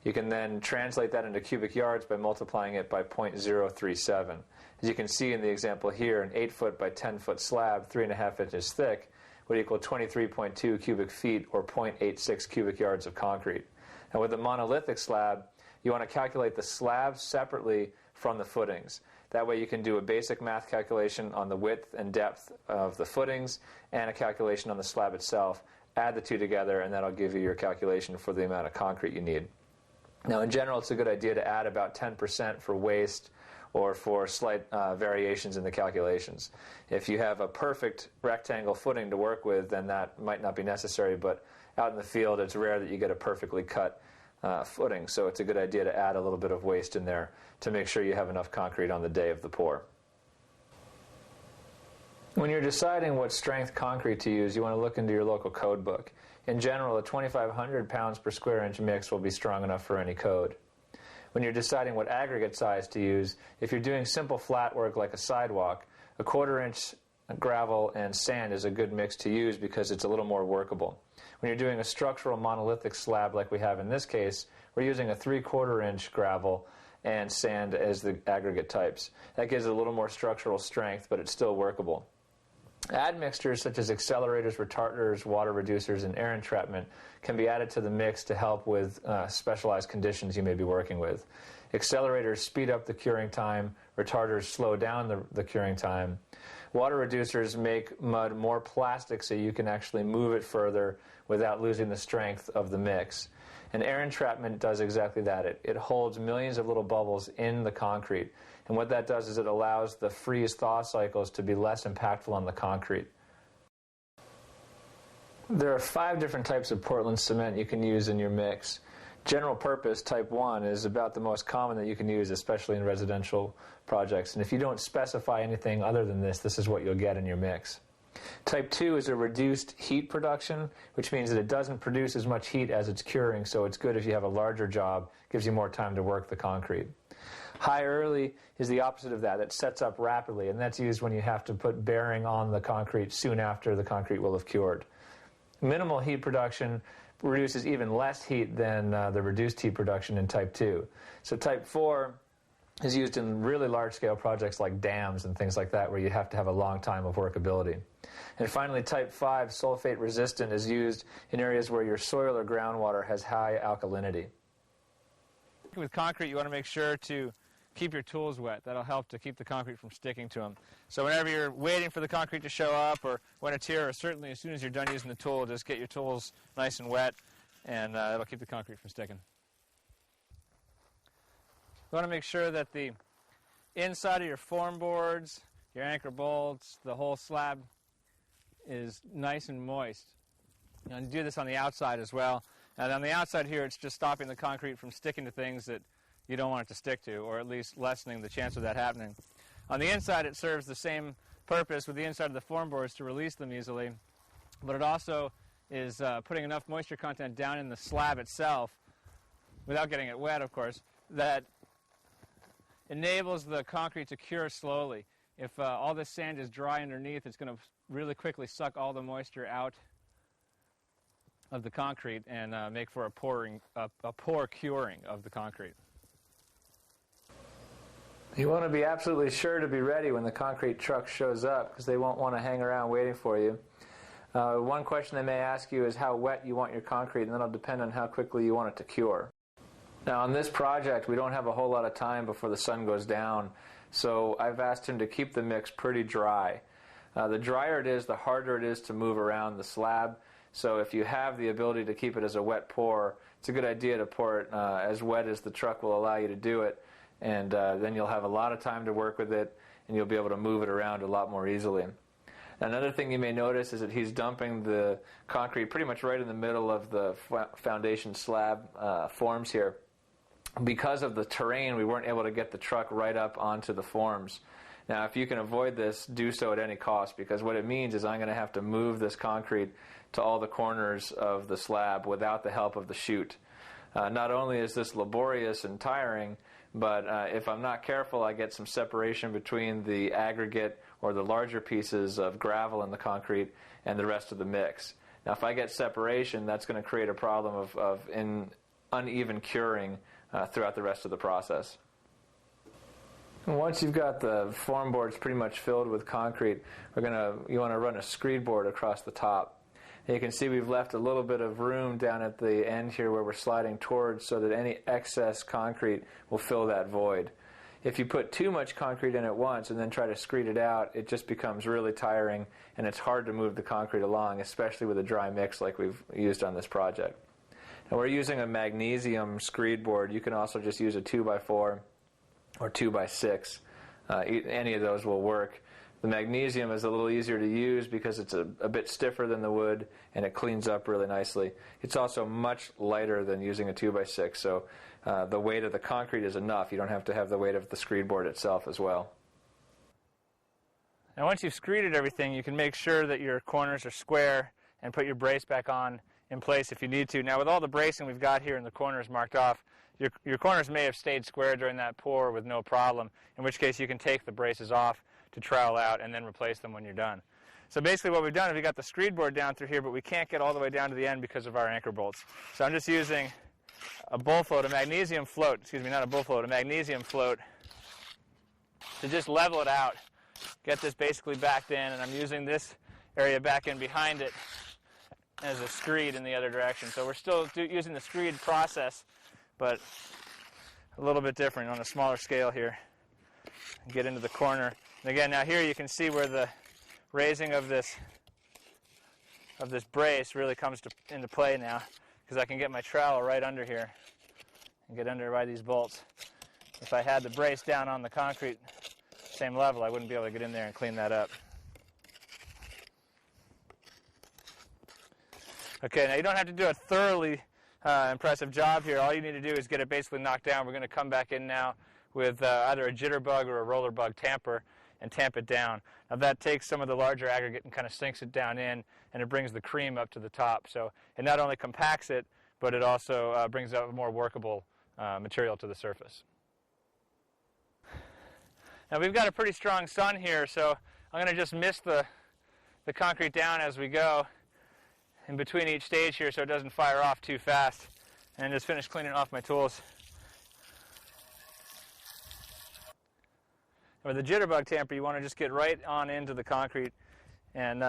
You can then translate that into cubic yards by multiplying it by 0.037. As you can see in the example here, an 8-foot by 10-foot slab, 3.5 inches thick, would equal 23.2 cubic feet or 0.86 cubic yards of concrete. Now with a monolithic slab, you want to calculate the slab separately from the footings. That way you can do a basic math calculation on the width and depth of the footings and a calculation on the slab itself. Add the two together and that'll give you your calculation for the amount of concrete you need. Now in general, it's a good idea to add about 10% for waste or for slight variations in the calculations. If you have a perfect rectangle footing to work with, then that might not be necessary, but out in the field it's rare that you get a perfectly cut footing, so it's a good idea to add a little bit of waste in there to make sure you have enough concrete on the day of the pour. When you're deciding what strength concrete to use, you want to look into your local code book. In general, a 2,500 pounds per square inch mix will be strong enough for any code. When you're deciding what aggregate size to use, if you're doing simple flat work like a sidewalk, a 1/4 inch gravel and sand is a good mix to use because it's a little more workable. When you're doing a structural monolithic slab like we have in this case, we're using a 3/4 inch gravel and sand as the aggregate types. That gives it a little more structural strength, but it's still workable. Admixtures such as accelerators, retarders, water reducers, and air entrapment can be added to the mix to help with specialized conditions you may be working with. Accelerators speed up the curing time, retarders slow down the curing time. Water reducers make mud more plastic so you can actually move it further without losing the strength of the mix. And air entrapment does exactly that. It holds millions of little bubbles in the concrete. And what that does is it allows the freeze-thaw cycles to be less impactful on the concrete. There are 5 different types of Portland cement you can use in your mix. General purpose, type 1, is about the most common that you can use, especially in residential projects. And if you don't specify anything other than this is what you'll get in your mix. Type 2 is a reduced heat production, which means that it doesn't produce as much heat as it's curing, so it's good if you have a larger job, gives you more time to work the concrete. High early is the opposite of that. It sets up rapidly, and that's used when you have to put bearing on the concrete soon after the concrete will have cured. Minimal heat production produces even less heat than the reduced heat production in type 2. So type 4 is used in really large-scale projects like dams and things like that where you have to have a long time of workability. And finally, type 5, sulfate resistant, is used in areas where your soil or groundwater has high alkalinity. With concrete, you want to make sure to keep your tools wet. That'll help to keep the concrete from sticking to them. So whenever you're waiting for the concrete to show up or when it's here, or certainly as soon as you're done using the tool, just get your tools nice and wet, and it'll keep the concrete from sticking. You want to make sure that the inside of your form boards, your anchor bolts, the whole slab is nice and moist. You want to do this on the outside as well. And on the outside here, it's just stopping the concrete from sticking to things that you don't want it to stick to, or at least lessening the chance of that happening. On the inside, it serves the same purpose with the inside of the form boards to release them easily, but it also is putting enough moisture content down in the slab itself, without getting it wet, of course, that enables the concrete to cure slowly. If all this sand is dry underneath, it's going to really quickly suck all the moisture out of the concrete and make for a poor curing of the concrete. You want to be absolutely sure to be ready when the concrete truck shows up, because they won't want to hang around waiting for you. One question they may ask you is how wet you want your concrete, and that'll depend on how quickly you want it to cure. Now on this project, we don't have a whole lot of time before the sun goes down, so I've asked him to keep the mix pretty dry. The drier it is, the harder it is to move around the slab. So if you have the ability to keep it as a wet pour, it's a good idea to pour it as wet as the truck will allow you to do it, and then you'll have a lot of time to work with it, and you'll be able to move it around a lot more easily. Another thing you may notice is that he's dumping the concrete pretty much right in the middle of the foundation slab forms here. Because of the terrain, we weren't able to get the truck right up onto the forms. Now, if you can avoid this, do so at any cost, because what it means is I'm going to have to move this concrete to all the corners of the slab without the help of the chute. Not only is this laborious and tiring, but if I'm not careful, I get some separation between the aggregate or the larger pieces of gravel in the concrete and the rest of the mix. Now, if I get separation, that's going to create a problem of uneven curing throughout the rest of the process. And once you've got the form boards pretty much filled with concrete, you want to run a screed board across the top. And you can see we've left a little bit of room down at the end here where we're sliding towards, so that any excess concrete will fill that void. If you put too much concrete in at once and then try to screed it out, it just becomes really tiring, and it's hard to move the concrete along, especially with a dry mix like we've used on this project. Now, we're using a magnesium screed board. You can also just use a 2x4 or 2x6. Any of those will work. The magnesium is a little easier to use because it's a bit stiffer than the wood, and it cleans up really nicely. It's also much lighter than using a 2x6, so the weight of the concrete is enough. You don't have to have the weight of the screed board itself as well. Now, once you've screeded everything, you can make sure that your corners are square and put your brace back on in place if you need to. Now, with all the bracing we've got here and the corners marked off, your corners may have stayed square during that pour with no problem, in which case you can take the braces off to trowel out and then replace them when you're done. So basically what we've done is we've got the screed board down through here, but we can't get all the way down to the end because of our anchor bolts. So I'm just using a a magnesium float to just level it out, get this basically backed in, and I'm using this area back in behind it as a screed in the other direction. So we're still using the screed process, but a little bit different on a smaller scale here. Get into the corner. And again, now here you can see where the raising of this brace really comes into play now, because I can get my trowel right under here and get under by these bolts. If I had the brace down on the concrete, same level, I wouldn't be able to get in there and clean that up. Okay, now you don't have to do a thoroughly impressive job here. All you need to do is get it basically knocked down. We're going to come back in now with either a jitterbug or a roller bug tamper and tamp it down. Now that takes some of the larger aggregate and kind of sinks it down in, and it brings the cream up to the top. So it not only compacts it, but it also brings out a more workable material to the surface. Now we've got a pretty strong sun here, so I'm going to just mist the concrete down as we go in between each stage here so it doesn't fire off too fast, and just finish cleaning off my tools. With the jitterbug tamper, you want to just get right on into the concrete and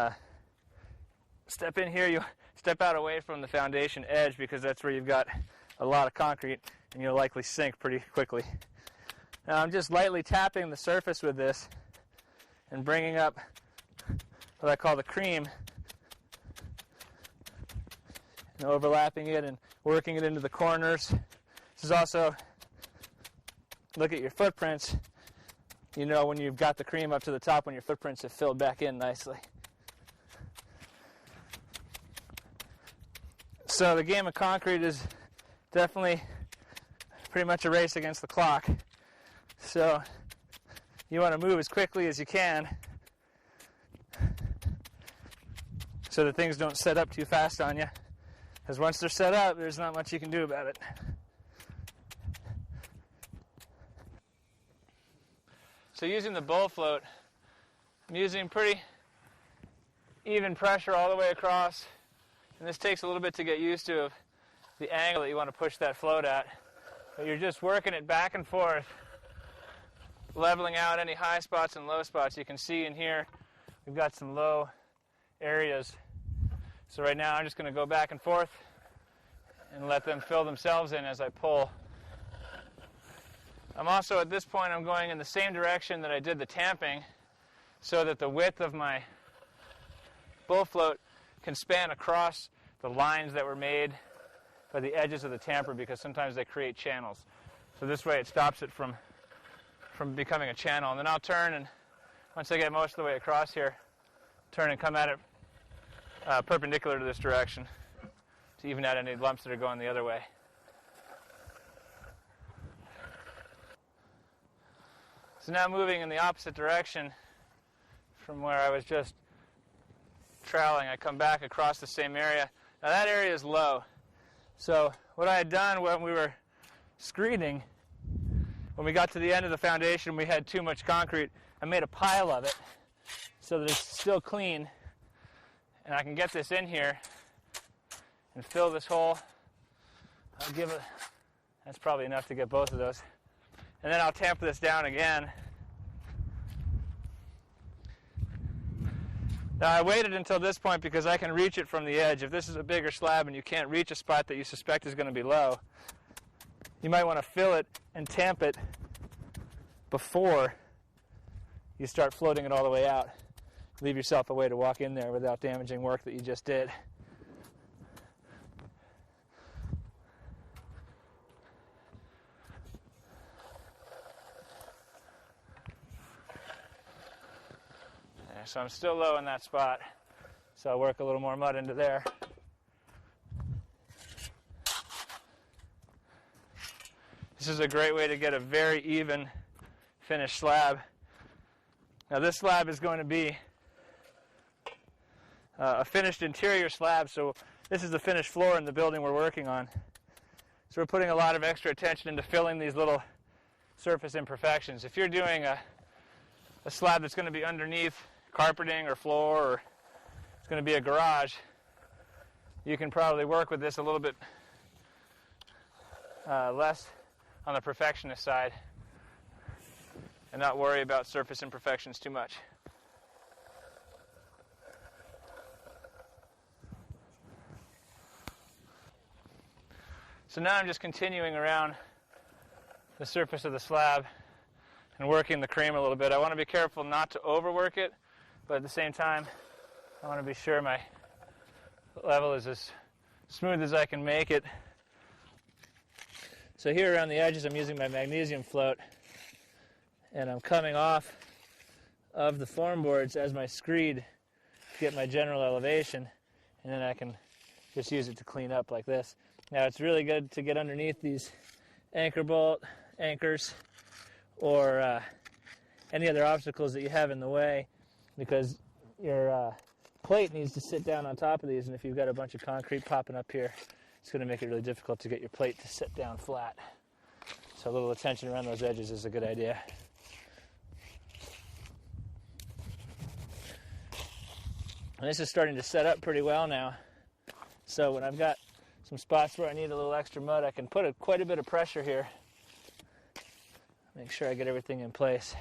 step in here. You step out away from the foundation edge, because that's where you've got a lot of concrete and you'll likely sink pretty quickly. Now I'm just lightly tapping the surface with this and bringing up what I call the cream, and overlapping it and working it into the corners. This is also, look at your footprints. You know when you've got the cream up to the top, when your footprints have filled back in nicely. So the game of concrete is definitely pretty much a race against the clock. So you want to move as quickly as you can so that things don't set up too fast on you. Because once they're set up, there's not much you can do about it. So using the bowl float, I'm using pretty even pressure all the way across. And this takes a little bit to get used to, of the angle that you want to push that float at. But you're just working it back and forth, leveling out any high spots and low spots. You can see in here we've got some low areas. So right now I'm just going to go back and forth and let them fill themselves in as I pull. I'm also, at this point, I'm going in the same direction that I did the tamping, so that the width of my bowl float can span across the lines that were made by the edges of the tamper, because sometimes they create channels. So this way it stops it from becoming a channel. And then I'll turn, and once I get most of the way across here, turn and come at it perpendicular to this direction to even out any lumps that are going the other way. So now moving in the opposite direction from where I was just troweling, I come back across the same area. Now that area is low. So what I had done when we were screeding, when we got to the end of the foundation, we had too much concrete. I made a pile of it so that it's still clean, and I can get this in here and fill this hole. I'll give it, that's probably enough to get both of those. And then I'll tamper this down again. Now I waited until this point because I can reach it from the edge. If this is a bigger slab and you can't reach a spot that you suspect is going to be low, you might want to fill it and tamp it before you start floating it all the way out. Leave yourself a way to walk in there without damaging work that you just did. So I'm still low in that spot, so I'll work a little more mud into there. This is a great way to get a very even finished slab. Now this slab is going to be a finished interior slab, so this is the finished floor in the building we're working on. So we're putting a lot of extra attention into filling these little surface imperfections. If you're doing a slab that's going to be underneath carpeting or floor, or it's going to be a garage, you can probably work with this a little bit less on the perfectionist side and not worry about surface imperfections too much. So now I'm just continuing around the surface of the slab and working the cream a little bit. I want to be careful not to overwork it, but at the same time, I want to be sure my level is as smooth as I can make it. So here around the edges, I'm using my magnesium float, and I'm coming off of the form boards as my screed to get my general elevation, and then I can just use it to clean up like this. Now it's really good to get underneath these anchor bolt anchors or any other obstacles that you have in the way, because your plate needs to sit down on top of these, and if you've got a bunch of concrete popping up here, it's going to make it really difficult to get your plate to sit down flat. So a little attention around those edges is a good idea. And this is starting to set up pretty well now. So when I've got some spots where I need a little extra mud, I can put quite a bit of pressure here. Make sure I get everything in place.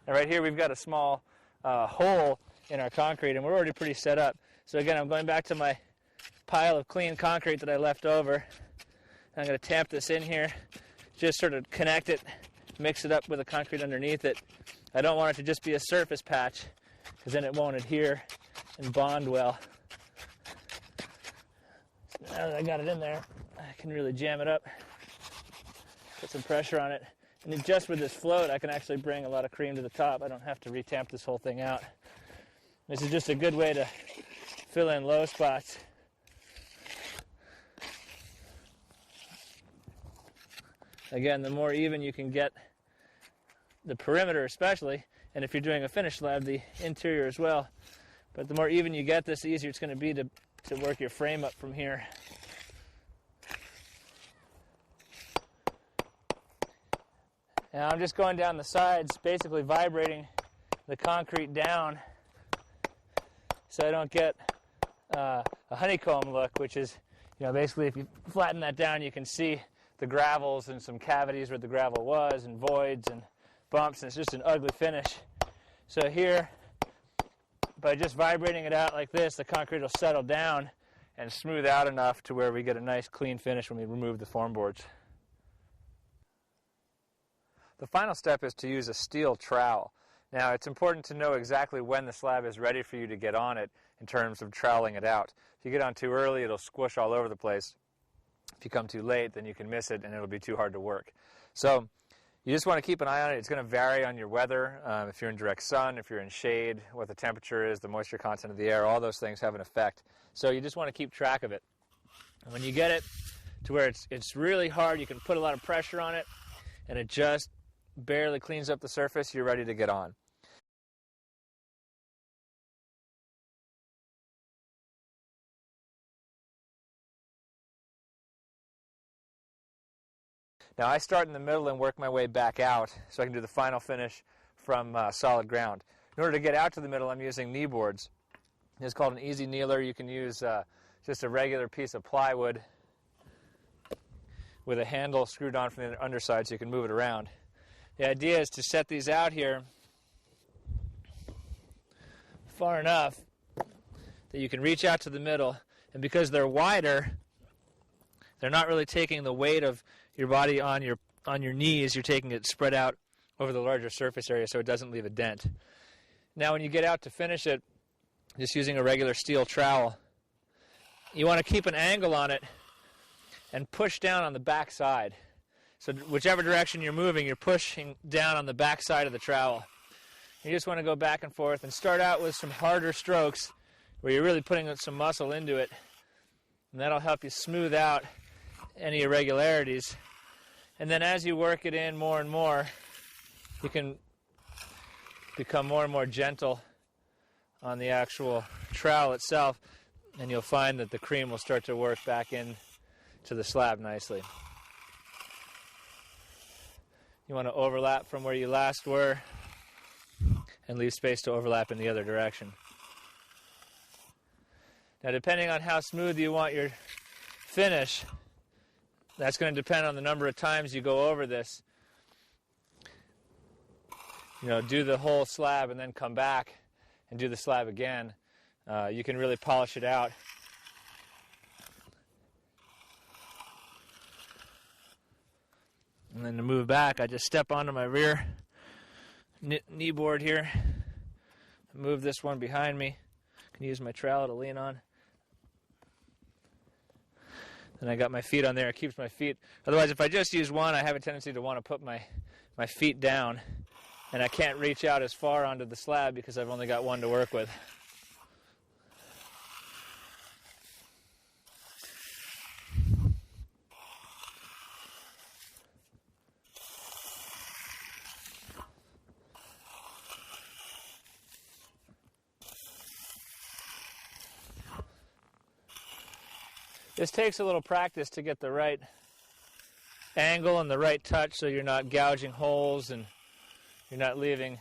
Now right here we've got a small hole in our concrete, and we're already pretty set up. So again, I'm going back to my pile of clean concrete that I left over. I'm going to tamp this in here, just sort of connect it, mix it up with the concrete underneath it. I don't want it to just be a surface patch, because then it won't adhere and bond well. So now that I got it in there, I can really jam it up, put some pressure on it. And then just with this float, I can actually bring a lot of cream to the top. I don't have to retamp this whole thing out. This is just a good way to fill in low spots. Again, the more even you can get the perimeter especially, and if you're doing a finished slab, the interior as well. But the more even you get this, the easier it's going to be to work your frame up from here. Now I'm just going down the sides, basically vibrating the concrete down so I don't get a honeycomb look, which is, basically if you flatten that down, you can see the gravels and some cavities where the gravel was, and voids and bumps, and it's just an ugly finish. So here, by just vibrating it out like this, the concrete will settle down and smooth out enough to where we get a nice clean finish when we remove the form boards. The final step is to use a steel trowel. Now, it's important to know exactly when the slab is ready for you to get on it in terms of troweling it out. If you get on too early, it'll squish all over the place. If you come too late, then you can miss it and it'll be too hard to work. So you just want to keep an eye on it. It's going to vary on your weather. If you're in direct sun, if you're in shade, what the temperature is, the moisture content of the air, all those things have an effect. So you just want to keep track of it. And when you get it to where it's really hard, you can put a lot of pressure on it, and it just barely cleans up the surface, you're ready to get on. Now I start in the middle and work my way back out so I can do the final finish from solid ground. In order to get out to the middle, I'm using knee boards. It's called an easy kneeler. You can use just a regular piece of plywood with a handle screwed on from the underside so you can move it around. The idea is to set these out here far enough that you can reach out to the middle, and because they're wider, they're not really taking the weight of your body on your knees. You're taking it spread out over the larger surface area so it doesn't leave a dent. Now when you get out to finish it, just using a regular steel trowel, you want to keep an angle on it and push down on the back side. So whichever direction you're moving, you're pushing down on the back side of the trowel. You just want to go back and forth and start out with some harder strokes where you're really putting some muscle into it, and that'll help you smooth out any irregularities. And then as you work it in more and more, you can become more and more gentle on the actual trowel itself, and you'll find that the cream will start to work back in to the slab nicely. You want to overlap from where you last were and leave space to overlap in the other direction. Now, depending on how smooth you want your finish, that's going to depend on the number of times you go over this. You know, do the whole slab and then come back and do the slab again. You can really polish it out. And then to move back, I just step onto my rear knee board here. Move this one behind me. I can use my trowel to lean on. And I got my feet on there. It keeps my feet. Otherwise, if I just use one, I have a tendency to want to put my feet down, and I can't reach out as far onto the slab because I've only got one to work with. This takes a little practice to get the right angle and the right touch so you're not gouging holes and you're not leaving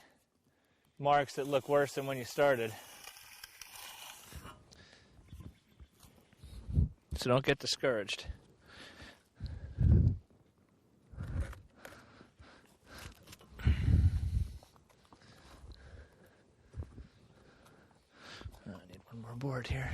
marks that look worse than when you started. So don't get discouraged. I need one more board here.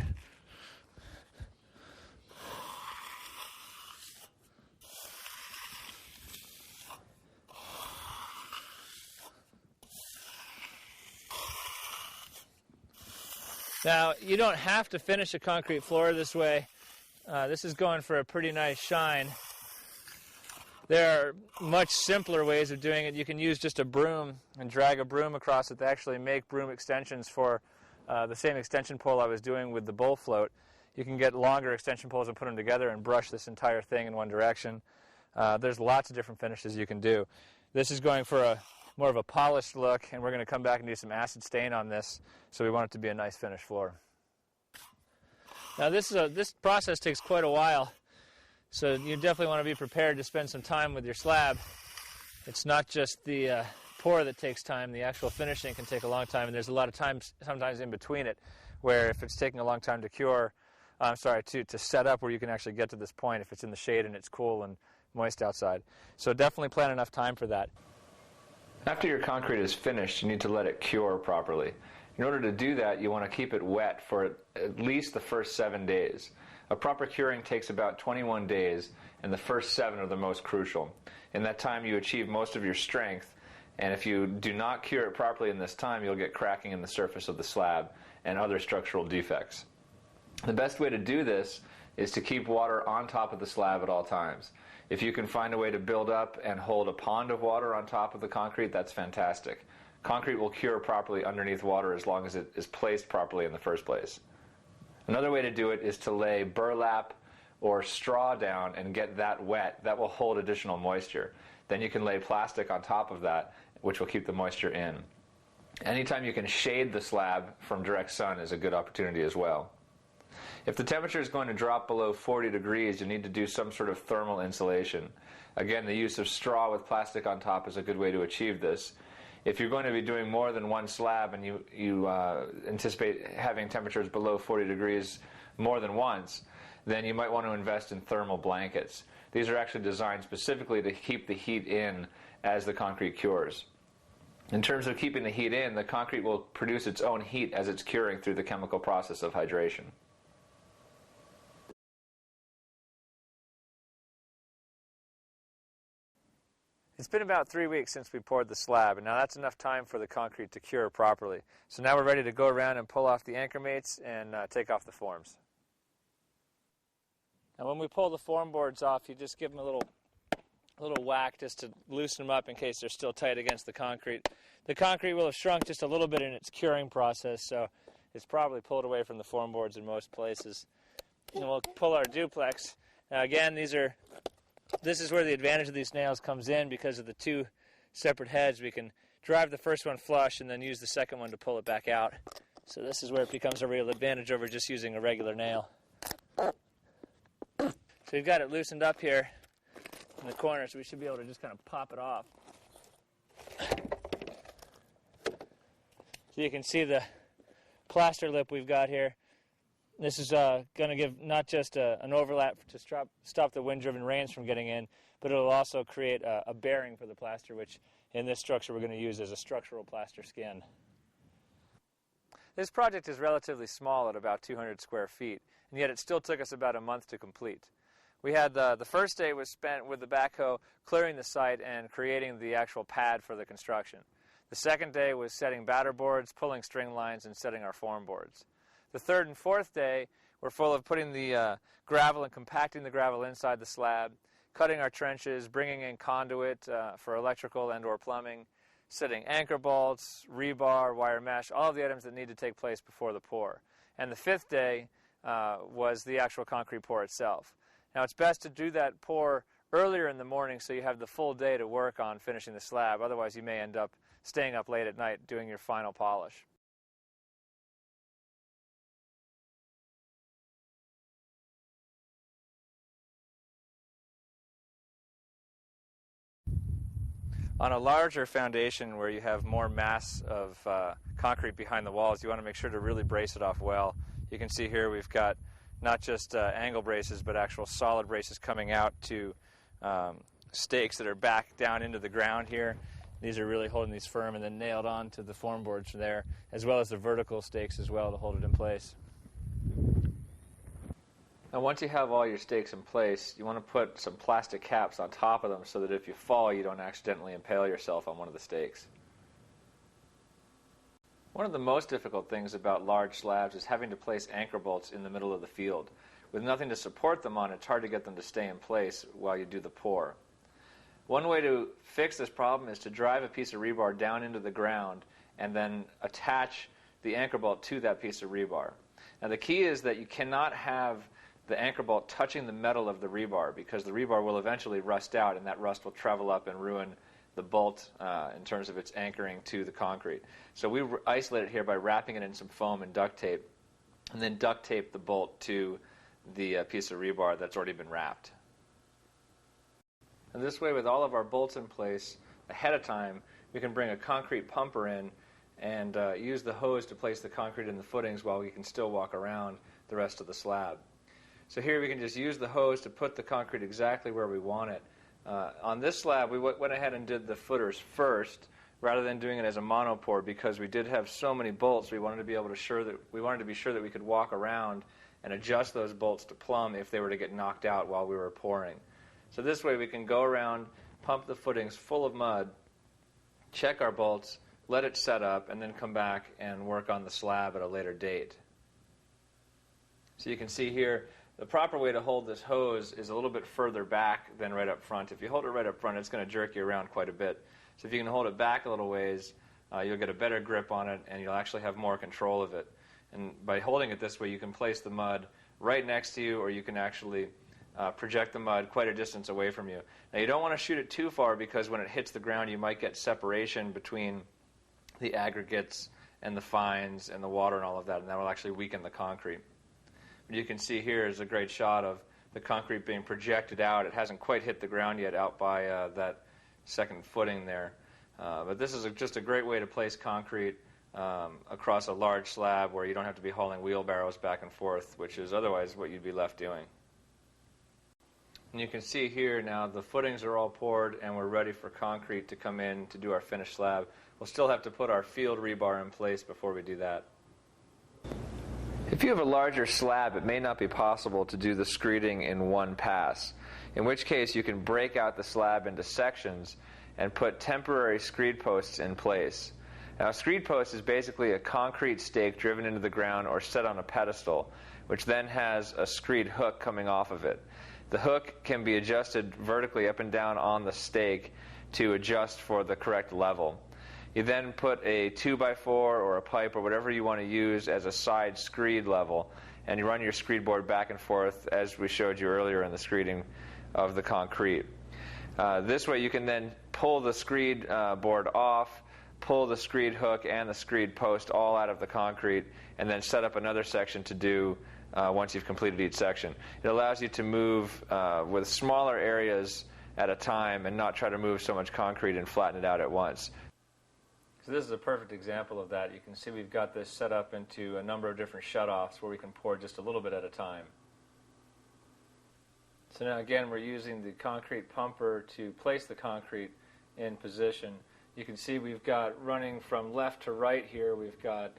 Now, you don't have to finish a concrete floor this way. This is going for a pretty nice shine. There are much simpler ways of doing it. You can use just a broom and drag a broom across it. They actually make broom extensions for the same extension pole I was doing with the bull float. You can get longer extension poles and put them together and brush this entire thing in one direction. There's lots of different finishes you can do. This is going for more of a polished look, and we're going to come back and do some acid stain on this, so we want it to be a nice finished floor. Now this process takes quite a while, so you definitely want to be prepared to spend some time with your slab. It's not just the pour that takes time, the actual finishing can take a long time, and there's a lot of time sometimes in between it, where if it's taking a long time to cure, to set up where you can actually get to this point if it's in the shade and it's cool and moist outside. So definitely plan enough time for that. After your concrete is finished, you need to let it cure properly. In order to do that, you want to keep it wet for at least the first 7 days. A proper curing takes about 21 days, and the first 7 are the most crucial. In that time, you achieve most of your strength, And if you do not cure it properly in this time, you'll get cracking in the surface of the slab and other structural defects. The best way to do this is to keep water on top of the slab at all times. If you can find a way to build up and hold a pond of water on top of the concrete, that's fantastic. Concrete will cure properly underneath water as long as it is placed properly in the first place. Another way to do it is to lay burlap or straw down and get that wet. That will hold additional moisture. Then you can lay plastic on top of that, which will keep the moisture in. Anytime you can shade the slab from direct sun is a good opportunity as well. If the temperature is going to drop below 40 degrees, you need to do some sort of thermal insulation. Again, the use of straw with plastic on top is a good way to achieve this. If you're going to be doing more than one slab and you anticipate having temperatures below 40 degrees more than once, then you might want to invest in thermal blankets. These are actually designed specifically to keep the heat in as the concrete cures. In terms of keeping the heat in, the concrete will produce its own heat as it's curing through the chemical process of hydration. It's been about 3 weeks since we poured the slab, and now that's enough time for the concrete to cure properly. So now we're ready to go around and pull off the anchor mates and take off the forms. Now when we pull the form boards off, you just give them a little whack just to loosen them up in case they're still tight against the concrete. The concrete will have shrunk just a little bit in its curing process, so it's probably pulled away from the form boards in most places. And we'll pull our duplex. Now again, this is where the advantage of these nails comes in. Because of the two separate heads, we can drive the first one flush and then use the second one to pull it back out. So this is where it becomes a real advantage over just using a regular nail. So we've got it loosened up here in the corner, so we should be able to just kind of pop it off. So you can see the plaster lip we've got here. This is going to give not just an overlap to stop the wind-driven rains from getting in, but it'll also create a bearing for the plaster, which in this structure we're going to use as a structural plaster skin. This project is relatively small at about 200 square feet, and yet it still took us about a month to complete. We had the first day was spent with the backhoe clearing the site and creating the actual pad for the construction. The second day was setting batter boards, pulling string lines, and setting our form boards. The third and fourth day were full of putting the gravel and compacting the gravel inside the slab, cutting our trenches, bringing in conduit for electrical and or plumbing, setting anchor bolts, rebar, wire mesh, all of the items that need to take place before the pour. And the fifth day was the actual concrete pour itself. Now it's best to do that pour earlier in the morning so you have the full day to work on finishing the slab. Otherwise you may end up staying up late at night doing your final polish. On a larger foundation where you have more mass of concrete behind the walls, you want to make sure to really brace it off well. You can see here we've got not just angle braces, but actual solid braces coming out to stakes that are back down into the ground here. These are really holding these firm and then nailed on to the form boards there, as well as the vertical stakes as well to hold it in place. Now once you have all your stakes in place, you want to put some plastic caps on top of them so that if you fall, you don't accidentally impale yourself on one of the stakes. One of the most difficult things about large slabs is having to place anchor bolts in the middle of the field. With nothing to support them on, it's hard to get them to stay in place while you do the pour. One way to fix this problem is to drive a piece of rebar down into the ground and then attach the anchor bolt to that piece of rebar. Now the key is that you cannot have the anchor bolt touching the metal of the rebar, because the rebar will eventually rust out and that rust will travel up and ruin the bolt in terms of its anchoring to the concrete. So we isolate it here by wrapping it in some foam and duct tape, and then duct tape the bolt to the piece of rebar that's already been wrapped. And this way, with all of our bolts in place ahead of time, we can bring a concrete pumper in and use the hose to place the concrete in the footings while we can still walk around the rest of the slab. So here we can just use the hose to put the concrete exactly where we want it. On this slab, we went ahead and did the footers first rather than doing it as a monopour, because we did have so many bolts. We wanted to be sure that we could walk around and adjust those bolts to plumb if they were to get knocked out while we were pouring. So this way we can go around, pump the footings full of mud, check our bolts, let it set up, and then come back and work on the slab at a later date. So you can see here, the proper way to hold this hose is a little bit further back than right up front. If you hold it right up front, it's going to jerk you around quite a bit. So if you can hold it back a little ways, you'll get a better grip on it, and you'll actually have more control of it. And by holding it this way, you can place the mud right next to you, or you can actually project the mud quite a distance away from you. Now, you don't want to shoot it too far, because when it hits the ground, you might get separation between the aggregates and the fines and the water and all of that, and that will actually weaken the concrete. But you can see here is a great shot of the concrete being projected out. It hasn't quite hit the ground yet out by that second footing there. But this is just a great way to place concrete across a large slab where you don't have to be hauling wheelbarrows back and forth, which is otherwise what you'd be left doing. And you can see here now the footings are all poured and we're ready for concrete to come in to do our finished slab. We'll still have to put our field rebar in place before we do that. If you have a larger slab, it may not be possible to do the screeding in one pass, in which case you can break out the slab into sections and put temporary screed posts in place. Now, a screed post is basically a concrete stake driven into the ground or set on a pedestal, which then has a screed hook coming off of it. The hook can be adjusted vertically up and down on the stake to adjust for the correct level. You then put a 2x4 or a pipe or whatever you want to use as a side screed level, and you run your screed board back and forth as we showed you earlier in the screeding of the concrete. This way you can then pull the screed board off, pull the screed hook and the screed post all out of the concrete, and then set up another section to do once you've completed each section. It allows you to move with smaller areas at a time and not try to move so much concrete and flatten it out at once. So this is a perfect example of that. You can see we've got this set up into a number of different shutoffs where we can pour just a little bit at a time. So now again, we're using the concrete pumper to place the concrete in position. You can see we've got running from left to right here, we've got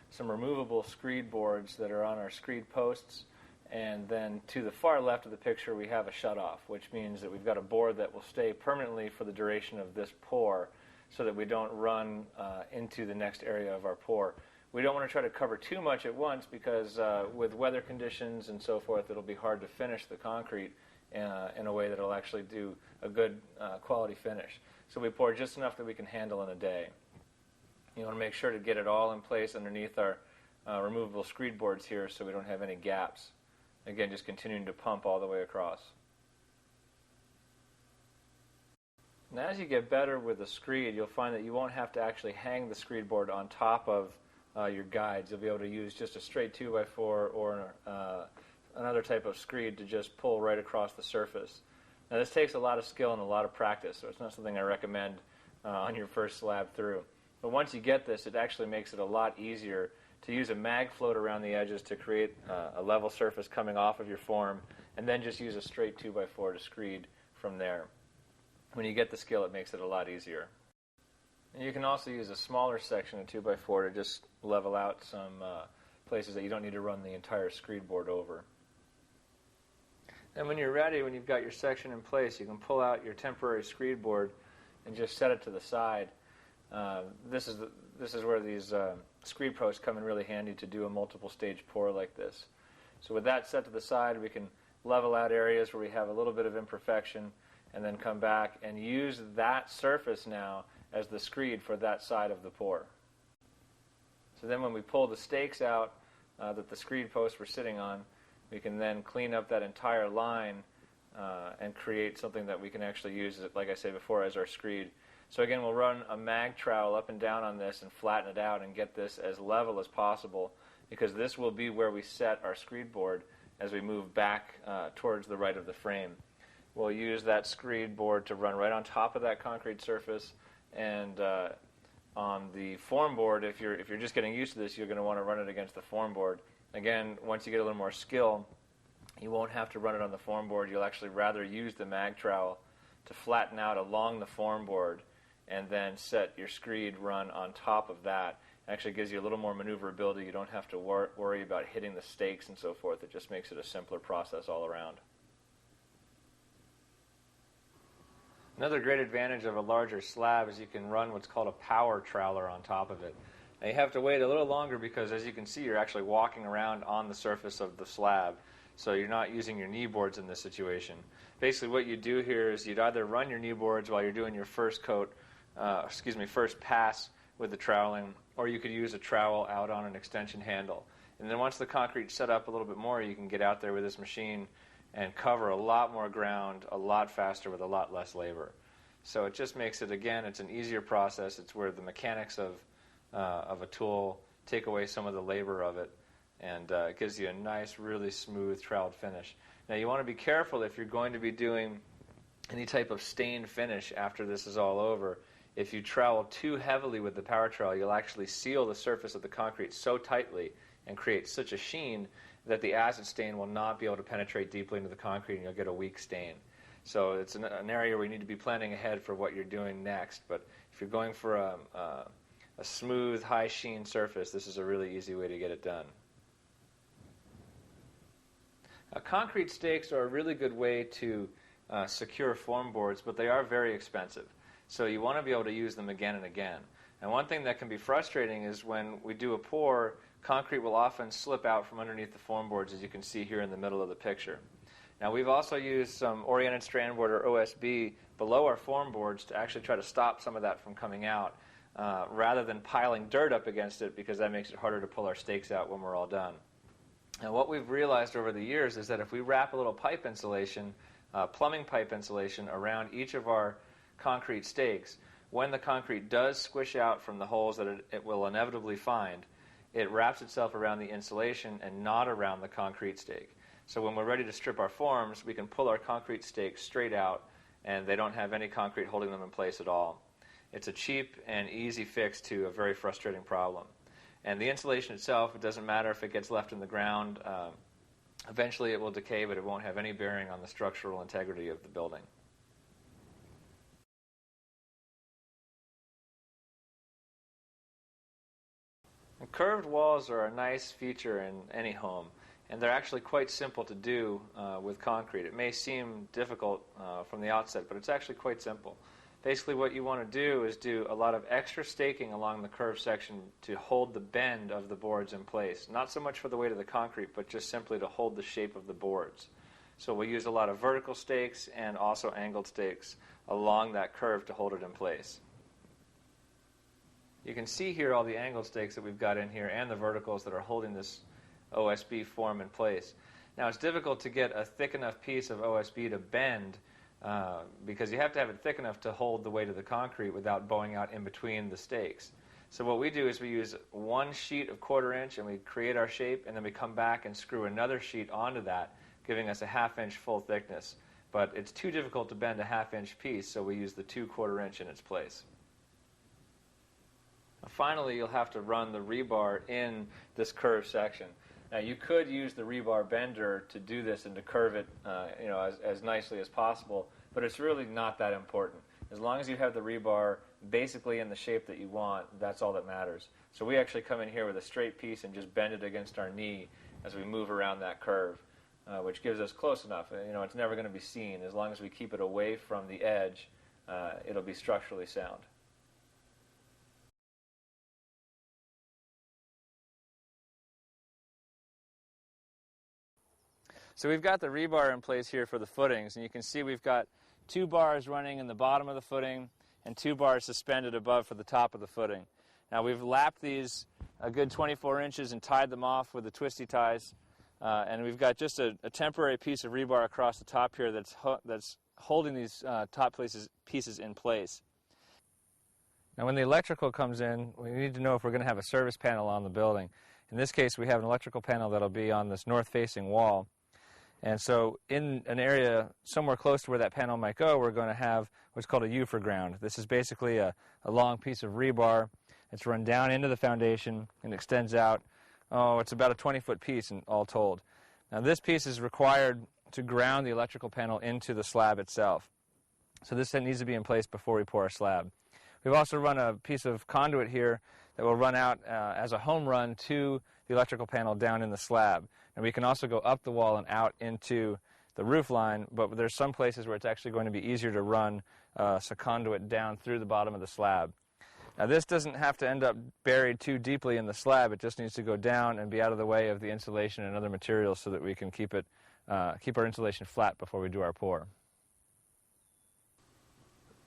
some removable screed boards that are on our screed posts, and then to the far left of the picture we have a shutoff, which means that we've got a board that will stay permanently for the duration of this pour, so that we don't run into the next area of our pour. We don't want to try to cover too much at once, because with weather conditions and so forth, it'll be hard to finish the concrete in a way that will actually do a good quality finish. So we pour just enough that we can handle in a day. You want to make sure to get it all in place underneath our removable screed boards here so we don't have any gaps. Again, just continuing to pump all the way across. Now, as you get better with the screed, you'll find that you won't have to actually hang the screed board on top of your guides. You'll be able to use just a straight 2x4 or another type of screed to just pull right across the surface. Now, this takes a lot of skill and a lot of practice, so it's not something I recommend on your first slab through. But once you get this, it actually makes it a lot easier to use a mag float around the edges to create a level surface coming off of your form, and then just use a straight 2x4 to screed from there. When you get the skill, it makes it a lot easier. And you can also use a smaller section of 2x4 to just level out some places that you don't need to run the entire screed board over. And when you're ready, when you've got your section in place, you can pull out your temporary screed board and just set it to the side. This is where these screed posts come in really handy to do a multiple stage pour like this. So with that set to the side, we can level out areas where we have a little bit of imperfection, and then come back and use that surface now as the screed for that side of the pour. So then when we pull the stakes out that the screed posts were sitting on, we can then clean up that entire line and create something that we can actually use, like I said before, as our screed. So again, we'll run a mag trowel up and down on this and flatten it out and get this as level as possible, because this will be where we set our screed board as we move back towards the right of the frame. We'll use that screed board to run right on top of that concrete surface, and on the form board, if you're just getting used to this, you're going to want to run it against the form board. Again, once you get a little more skill, you won't have to run it on the form board. You'll actually rather use the mag trowel to flatten out along the form board and then set your screed run on top of that. It actually gives you a little more maneuverability. You don't have to worry about hitting the stakes and so forth. It just makes it a simpler process all around. Another great advantage of a larger slab is you can run what's called a power troweler on top of it. Now you have to wait a little longer because, as you can see, you're actually walking around on the surface of the slab, so you're not using your knee boards in this situation. Basically what you do here is you'd either run your knee boards while you're doing your first first pass with the troweling, or you could use a trowel out on an extension handle. And then once the concrete's set up a little bit more, you can get out there with this machine and cover a lot more ground a lot faster with a lot less labor. So it just makes it, again, it's an easier process. It's where the mechanics of a tool take away some of the labor of it, and it gives you a nice, really smooth troweled finish. Now you want to be careful if you're going to be doing any type of stained finish after this is all over. If you trowel too heavily with the power trowel, you'll actually seal the surface of the concrete so tightly and create such a sheen that the acid stain will not be able to penetrate deeply into the concrete, and you'll get a weak stain. So it's an area where you need to be planning ahead for what you're doing next. But if you're going for a smooth, high sheen surface, this is a really easy way to get it done. Concrete stakes are a really good way to secure form boards, but they are very expensive. So you want to be able to use them again and again. And one thing that can be frustrating is when we do a pour, concrete will often slip out from underneath the form boards, as you can see here in the middle of the picture. Now we've also used some oriented strand board, or OSB, below our form boards to actually try to stop some of that from coming out, rather than piling dirt up against it, because that makes it harder to pull our stakes out when we're all done. And what we've realized over the years is that if we wrap a little pipe insulation, plumbing pipe insulation, around each of our concrete stakes, when the concrete does squish out from the holes that it will inevitably find, it wraps itself around the insulation and not around the concrete stake. So when we're ready to strip our forms, we can pull our concrete stakes straight out, and they don't have any concrete holding them in place at all. It's a cheap and easy fix to a very frustrating problem. And the insulation itself, it doesn't matter if it gets left in the ground. Eventually it will decay, but it won't have any bearing on the structural integrity of the building. And curved walls are a nice feature in any home, and they're actually quite simple to do with concrete. It may seem difficult from the outset, but it's actually quite simple. Basically what you want to do is do a lot of extra staking along the curved section to hold the bend of the boards in place. Not so much for the weight of the concrete, but just simply to hold the shape of the boards. So we'll use a lot of vertical stakes and also angled stakes along that curve to hold it in place. You can see here all the angled stakes that we've got in here and the verticals that are holding this OSB form in place. Now it's difficult to get a thick enough piece of OSB to bend because you have to have it thick enough to hold the weight of the concrete without bowing out in between the stakes. So what we do is we use one sheet of 1/4 inch and we create our shape, and then we come back and screw another sheet onto that, giving us a 1/2 inch full thickness. But it's too difficult to bend a 1/2 inch piece, so we use the 2 1/4 inch in its place. Finally, you'll have to run the rebar in this curved section. Now, you could use the rebar bender to do this and to curve it as nicely as possible, but it's really not that important. As long as you have the rebar basically in the shape that you want, that's all that matters. So we actually come in here with a straight piece and just bend it against our knee as we move around that curve, which gives us close enough. It's never going to be seen. As long as we keep it away from the edge, it'll be structurally sound. So we've got the rebar in place here for the footings, and you can see we've got 2 bars running in the bottom of the footing and 2 bars suspended above for the top of the footing. Now we've lapped these a good 24 inches and tied them off with the twisty ties, and we've got just a temporary piece of rebar across the top here that's holding these top pieces in place. Now when the electrical comes in, we need to know if we're going to have a service panel on the building. In this case, we have an electrical panel that'll be on this north-facing wall. And so in an area somewhere close to where that panel might go, we're going to have what's called a U for ground. This is basically a long piece of rebar. It's run down into the foundation and extends out. It's about a 20-foot piece all told. Now this piece is required to ground the electrical panel into the slab itself. So this needs to be in place before we pour our slab. We've also run a piece of conduit here that will run out as a home run to the electrical panel down in the slab. And we can also go up the wall and out into roof line, but there's some places where it's actually going to be easier to run a conduit down through the bottom of the slab. Now this doesn't have to end up buried too deeply in the slab. It just needs to go down and be out of the way of the insulation and other materials so that we can keep our insulation flat before we do our pour.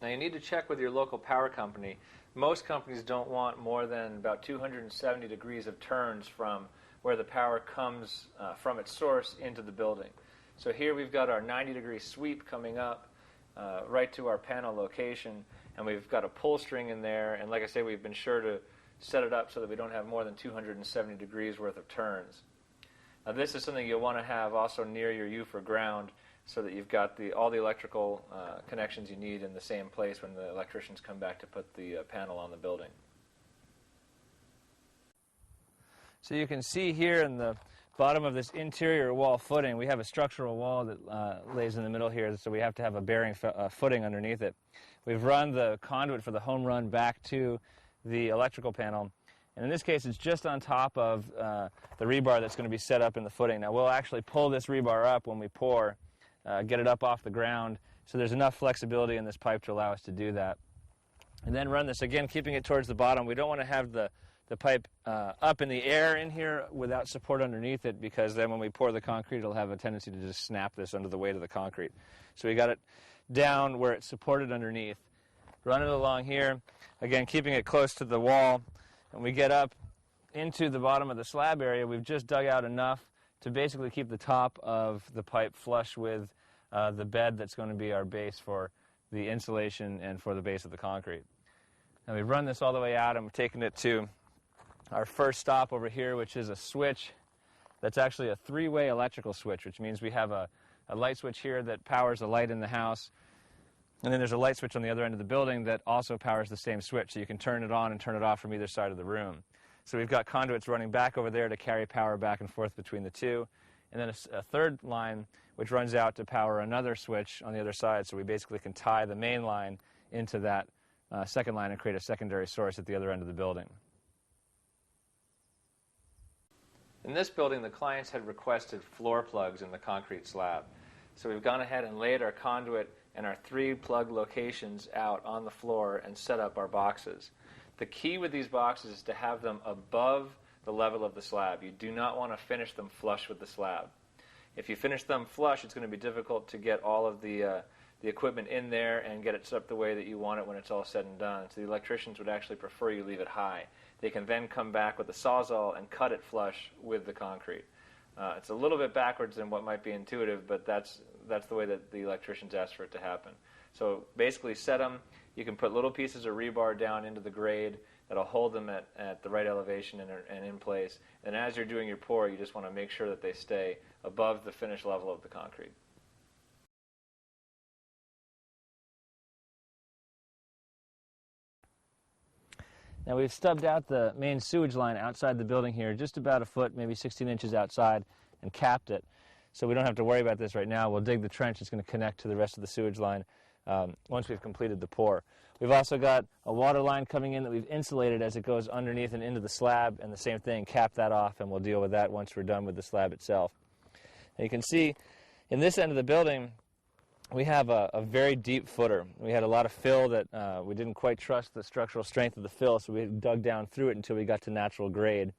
Now you need to check with your local power company. Most companies don't want more than about 270 degrees of turns from where the power comes from its source into the building. So here we've got our 90-degree sweep coming up right to our panel location, and we've got a pull string in there, and like I say, we've been sure to set it up so that we don't have more than 270 degrees worth of turns. Now this is something you'll want to have also near your U for ground so that you've got all the electrical connections you need in the same place when the electricians come back to put the panel on the building. So you can see here in the bottom of this interior wall footing, we have a structural wall that lays in the middle here, so we have to have a bearing footing underneath it. We've run the conduit for the home run back to the electrical panel, and in this case it's just on top of the rebar that's going to be set up in the footing. Now we'll actually pull this rebar up when we pour, get it up off the ground, so there's enough flexibility in this pipe to allow us to do that. And then run this again, keeping it towards the bottom. We don't want to have the pipe up in the air in here without support underneath it, because then when we pour the concrete it'll have a tendency to just snap this under the weight of the concrete. So we got it down where it's supported underneath. Run it along here, again keeping it close to the wall, and we get up into the bottom of the slab area. We've just dug out enough to basically keep the top of the pipe flush with the bed that's going to be our base for the insulation and for the base of the concrete. Now we've run this all the way out, and we're taking it to our first stop over here, which is a switch that's actually a three-way electrical switch, which means we have a light switch here that powers a light in the house, and then there's a light switch on the other end of the building that also powers the same switch, so you can turn it on and turn it off from either side of the room. So we've got conduits running back over there to carry power back and forth between the two, and then a third line which runs out to power another switch on the other side, so we basically can tie the main line into that second line and create a secondary source at the other end of the building. In this building, the clients had requested floor plugs in the concrete slab. So we've gone ahead and laid our conduit and our 3 plug locations out on the floor and set up our boxes. The key with these boxes is to have them above the level of the slab. You do not want to finish them flush with the slab. If you finish them flush, it's going to be difficult to get all of the equipment in there and get it set up the way that you want it when it's all said and done. So the electricians would actually prefer you leave it high. They can then come back with a Sawzall and cut it flush with the concrete. It's a little bit backwards than what might be intuitive, but that's the way that the electricians ask for it to happen. So basically set them. You can put little pieces of rebar down into the grade that'll hold them at the right elevation and in place. And as you're doing your pour, you just want to make sure that they stay above the finished level of the concrete. Now we've stubbed out the main sewage line outside the building here, just about a foot, maybe 16 inches outside, and capped it. So we don't have to worry about this right now. We'll dig the trench. It's going to connect to the rest of the sewage line once we've completed the pour. We've also got a water line coming in that we've insulated as it goes underneath and into the slab, and the same thing, cap that off, and we'll deal with that once we're done with the slab itself. Now you can see in this end of the building, we have a very deep footer. We had a lot of fill that we didn't quite trust the structural strength of the fill, so we dug down through it until we got to natural grade.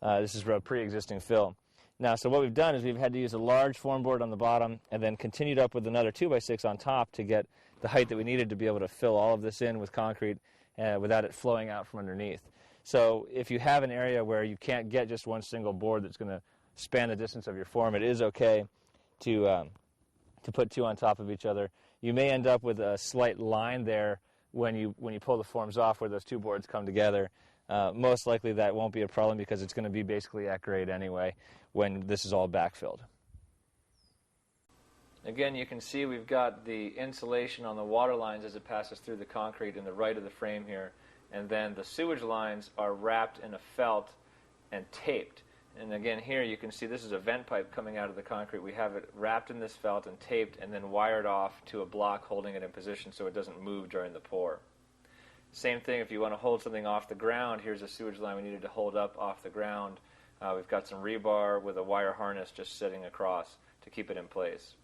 This is a pre-existing fill. Now, so what we've done is we've had to use a large form board on the bottom and then continued up with another 2x6 on top to get the height that we needed to be able to fill all of this in with concrete without it flowing out from underneath. So if you have an area where you can't get just one single board that's going to span the distance of your form, it is okay to put 2 on top of each other. You may end up with a slight line there when you pull the forms off where those 2 boards come together. Most likely that won't be a problem because it's going to be basically at grade anyway when this is all backfilled. Again, you can see we've got the insulation on the water lines as it passes through the concrete in the right of the frame here, and then the sewage lines are wrapped in a felt and taped. And again, here you can see this is a vent pipe coming out of the concrete. We have it wrapped in this felt and taped and then wired off to a block holding it in position so it doesn't move during the pour. Same thing if you want to hold something off the ground. Here's a sewage line we needed to hold up off the ground. We've got some rebar with a wire harness just sitting across to keep it in place.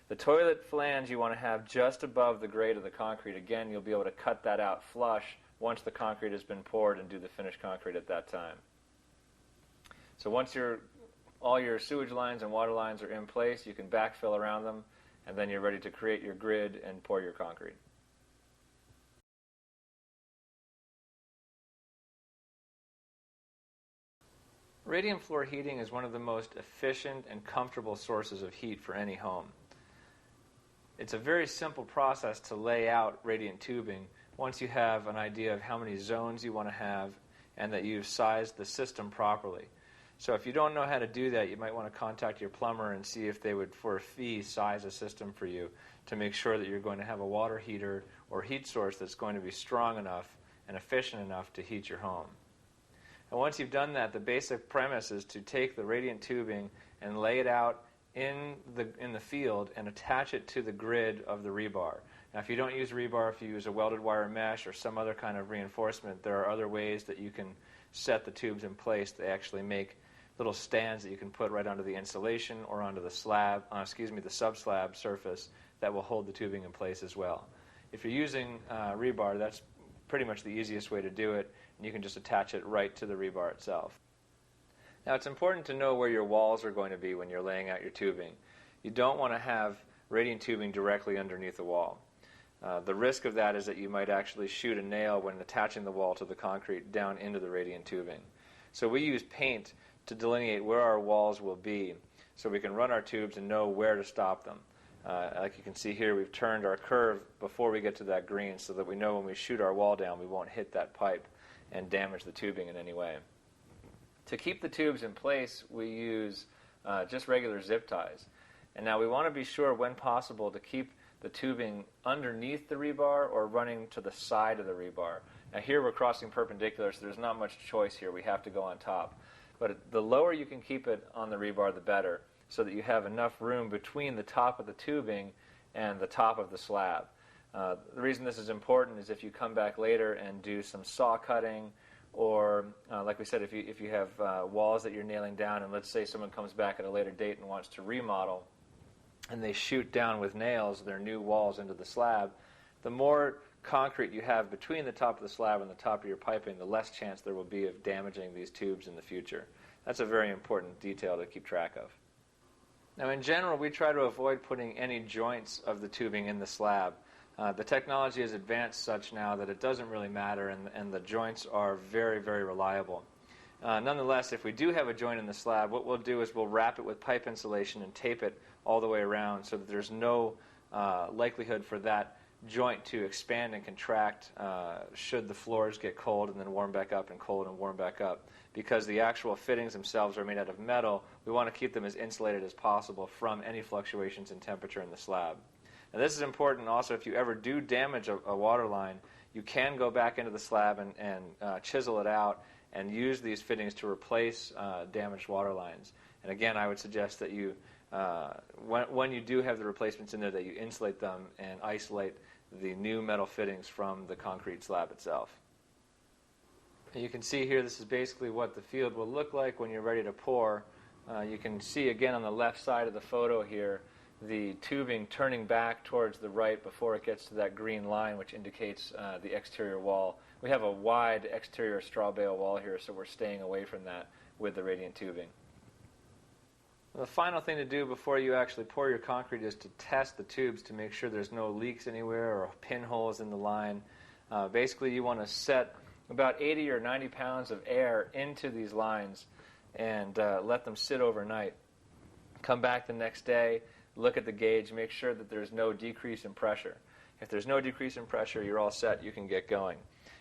The toilet flange you want to have just above the grade of the concrete. Again, you'll be able to cut that out flush once the concrete has been poured and do the finished concrete at that time. So once all your sewage lines and water lines are in place, you can backfill around them, and then you're ready to create your grid and pour your concrete. Radiant floor heating is one of the most efficient and comfortable sources of heat for any home. It's a very simple process to lay out radiant tubing once you have an idea of how many zones you want to have and that you've sized the system properly. So if you don't know how to do that, you might want to contact your plumber and see if they would, for a fee, size a system for you to make sure that you're going to have a water heater or heat source that's going to be strong enough and efficient enough to heat your home. And once you've done that, the basic premise is to take the radiant tubing and lay it out in the field and attach it to the grid of the rebar. Now, if you don't use rebar, if you use a welded wire mesh or some other kind of reinforcement, there are other ways that you can set the tubes in place. They actually make little stands that you can put right onto the insulation or onto the the sub-slab surface that will hold the tubing in place as well. If you're using rebar, that's pretty much the easiest way to do it, and you can just attach it right to the rebar itself. Now, it's important to know where your walls are going to be when you're laying out your tubing. You don't want to have radiant tubing directly underneath the wall. The risk of that is that you might actually shoot a nail when attaching the wall to the concrete down into the radiant tubing. So we use paint to delineate where our walls will be so we can run our tubes and know where to stop them. Like you can see here, we've turned our curve before we get to that green so that we know when we shoot our wall down we won't hit that pipe and damage the tubing in any way. To keep the tubes in place, we use just regular zip ties. And now we want to be sure, when possible, to keep the tubing underneath the rebar or running to the side of the rebar. Now here we're crossing perpendicular, so there's not much choice here. We have to go on top. But the lower you can keep it on the rebar, the better, so that you have enough room between the top of the tubing and the top of the slab. The reason this is important is if you come back later and do some saw cutting, or like we said, if you have walls that you're nailing down, and let's say someone comes back at a later date and wants to remodel, and they shoot down with nails their new walls into the slab, the more concrete you have between the top of the slab and the top of your piping, the less chance there will be of damaging these tubes in the future. That's a very important detail to keep track of. Now, in general, we try to avoid putting any joints of the tubing in the slab. The technology has advanced such now that it doesn't really matter, and the joints are very, very reliable. Nonetheless, if we do have a joint in the slab, what we'll do is we'll wrap it with pipe insulation and tape it all the way around so that there's no likelihood for that joint to expand and contract should the floors get cold and then warm back up and cold and warm back up. Because the actual fittings themselves are made out of metal, we want to keep them as insulated as possible from any fluctuations in temperature in the slab. Now, this is important also if you ever do damage a water line, you can go back into the slab and chisel it out and use these fittings to replace damaged water lines. And again, I would suggest that you, when you do have the replacements in there, that you insulate them and isolate the new metal fittings from the concrete slab itself. And you can see here, this is basically what the field will look like when you're ready to pour. You can see again on the left side of the photo here, the tubing turning back towards the right before it gets to that green line, which indicates the exterior wall. We have a wide exterior straw bale wall here, so we're staying away from that with the radiant tubing. The final thing to do before you actually pour your concrete is to test the tubes to make sure there's no leaks anywhere or pinholes in the line. Basically, you want to set about 80 or 90 pounds of air into these lines and let them sit overnight. Come back the next day, look at the gauge, make sure that there's no decrease in pressure. If there's no decrease in pressure, you're all set, you can get going.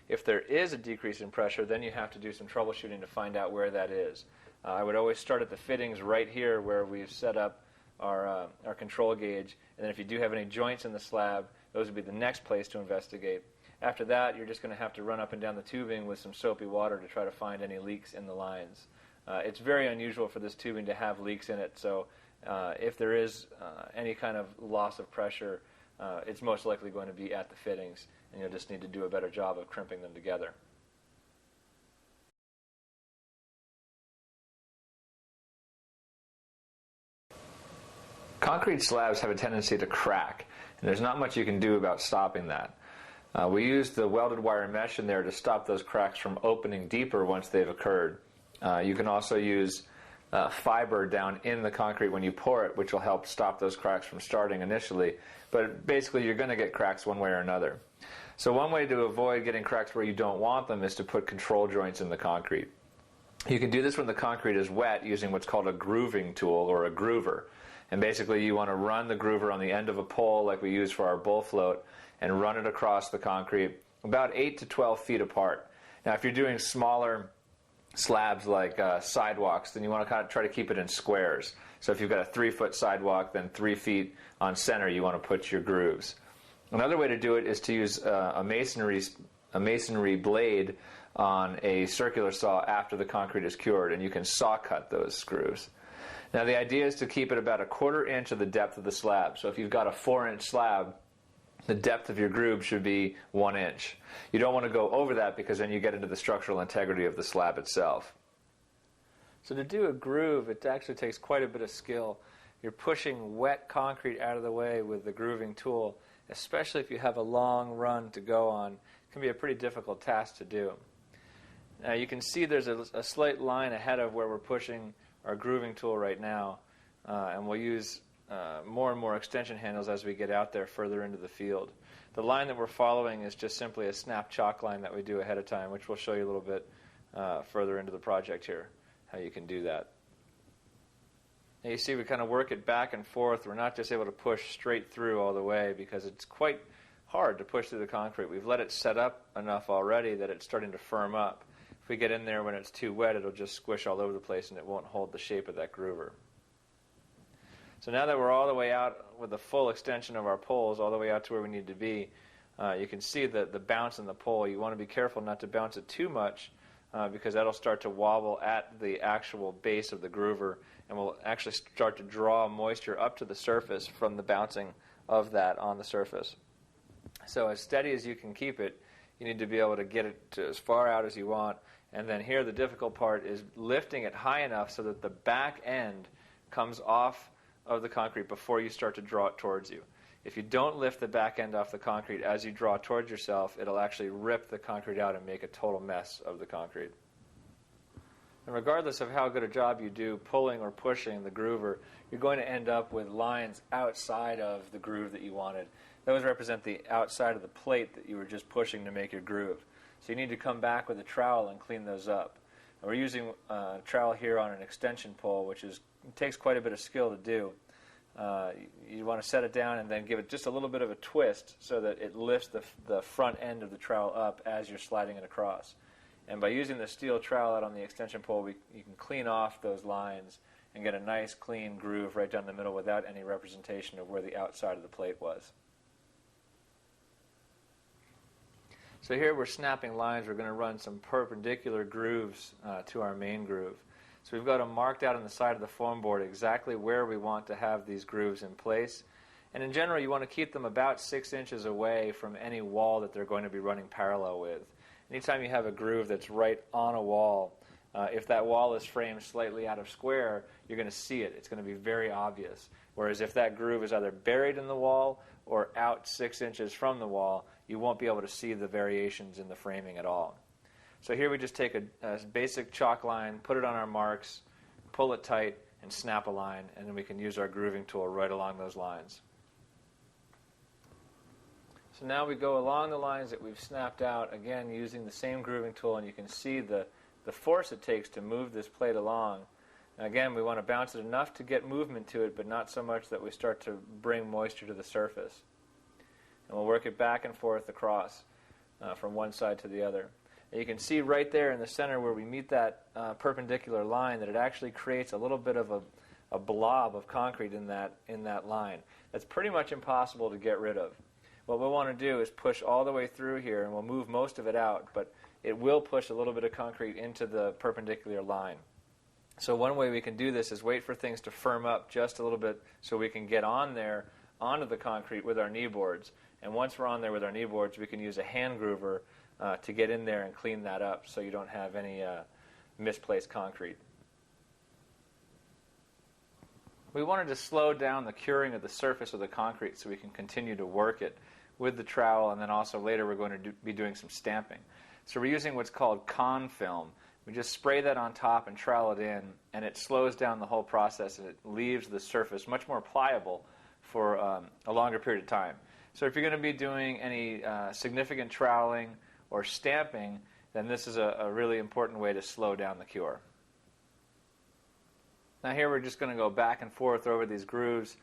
If there is a decrease in pressure, then you have to do some troubleshooting to find out where that is. I would always start at the fittings right here where we've set up our control gauge, and then if you do have any joints in the slab, those would be the next place to investigate. After that, you're just going to have to run up and down the tubing with some soapy water to try to find any leaks in the lines. It's very unusual for this tubing to have leaks in it, so if there is any kind of loss of pressure, it's most likely going to be at the fittings, and you'll just need to do a better job of crimping them together. Concrete slabs have a tendency to crack, and there's not much you can do about stopping that. We use the welded wire mesh in there to stop those cracks from opening deeper once they've occurred. You can also use fiber down in the concrete when you pour it, which will help stop those cracks from starting initially. But basically, you're going to get cracks one way or another. So one way to avoid getting cracks where you don't want them is to put control joints in the concrete. You can do this when the concrete is wet using what's called a grooving tool or a groover. And basically, you want to run the groover on the end of a pole like we use for our bull float and run it across the concrete about 8 to 12 feet apart. Now, if you're doing smaller slabs like sidewalks, then you want to kind of try to keep it in squares. So if you've got a 3-foot sidewalk, then 3 feet on center, you want to put your grooves. Another way to do it is to use a masonry blade on a circular saw after the concrete is cured, and you can saw cut those grooves. Now the idea is to keep it about 1/4 inch of the depth of the slab. So if you've got a 4-inch slab, the depth of your groove should be 1 inch. You don't want to go over that because then you get into the structural integrity of the slab itself. So to do a groove, it actually takes quite a bit of skill. You're pushing wet concrete out of the way with the grooving tool, especially if you have a long run to go on. It can be a pretty difficult task to do. Now you can see there's a slight line ahead of where we're pushing our grooving tool right now, and we'll use more and more extension handles as we get out there further into the field. The line that we're following is just simply a snap chalk line that we do ahead of time, which we'll show you a little bit further into the project here, how you can do that. Now you see we kind of work it back and forth. We're not just able to push straight through all the way because it's quite hard to push through the concrete. We've let it set up enough already that it's starting to firm up. If we get in there when it's too wet, it'll just squish all over the place and it won't hold the shape of that groover. So now that we're all the way out with the full extension of our poles, all the way out to where we need to be, you can see the bounce in the pole. You want to be careful not to bounce it too much because that'll start to wobble at the actual base of the groover and will actually start to draw moisture up to the surface from the bouncing of that on the surface. So as steady as you can keep it, you need to be able to get it to as far out as you want. And then here the difficult part is lifting it high enough so that the back end comes off of the concrete before you start to draw it towards you. If you don't lift the back end off the concrete as you draw towards yourself, it'll actually rip the concrete out and make a total mess of the concrete. And regardless of how good a job you do pulling or pushing the groover, you're going to end up with lines outside of the groove that you wanted. Those represent the outside of the plate that you were just pushing to make your groove. So you need to come back with a trowel and clean those up. And we're using a trowel here on an extension pole, which takes quite a bit of skill to do. You want to set it down and then give it just a little bit of a twist so that it lifts the front end of the trowel up as you're sliding it across. And by using the steel trowel out on the extension pole, you can clean off those lines and get a nice clean groove right down the middle without any representation of where the outside of the plate was. So here we're snapping lines. We're going to run some perpendicular grooves to our main groove. So we've got them marked out on the side of the foam board exactly where we want to have these grooves in place. And in general, you want to keep them about 6 inches away from any wall that they're going to be running parallel with. Anytime you have a groove that's right on a wall, if that wall is framed slightly out of square, you're going to see it. It's going to be very obvious. Whereas if that groove is either buried in the wall or out 6 inches from the wall, you won't be able to see the variations in the framing at all. So here we just take a basic chalk line, put it on our marks, pull it tight, and snap a line, and then we can use our grooving tool right along those lines. So now we go along the lines that we've snapped out, again using the same grooving tool, and you can see the force it takes to move this plate along. And again, we want to bounce it enough to get movement to it, but not so much that we start to bring moisture to the surface. And we'll work it back and forth across from one side to the other. And you can see right there in the center where we meet that perpendicular line that it actually creates a little bit of a blob of concrete in that line. That's pretty much impossible to get rid of. What we want to do is push all the way through here, and we'll move most of it out, but it will push a little bit of concrete into the perpendicular line. So one way we can do this is wait for things to firm up just a little bit so we can get on there onto the concrete with our knee boards. And once we're on there with our knee boards, we can use a hand groover to get in there and clean that up so you don't have any misplaced concrete. We wanted to slow down the curing of the surface of the concrete so we can continue to work it with the trowel, and then also later we're going to be doing some stamping. So we're using what's called con film. We just spray that on top and trowel it in, and it slows down the whole process, and it leaves the surface much more pliable for a longer period of time. So if you're going to be doing any significant troweling or stamping, then this is a really important way to slow down the cure. Now here we're just going to go back and forth over these grooves.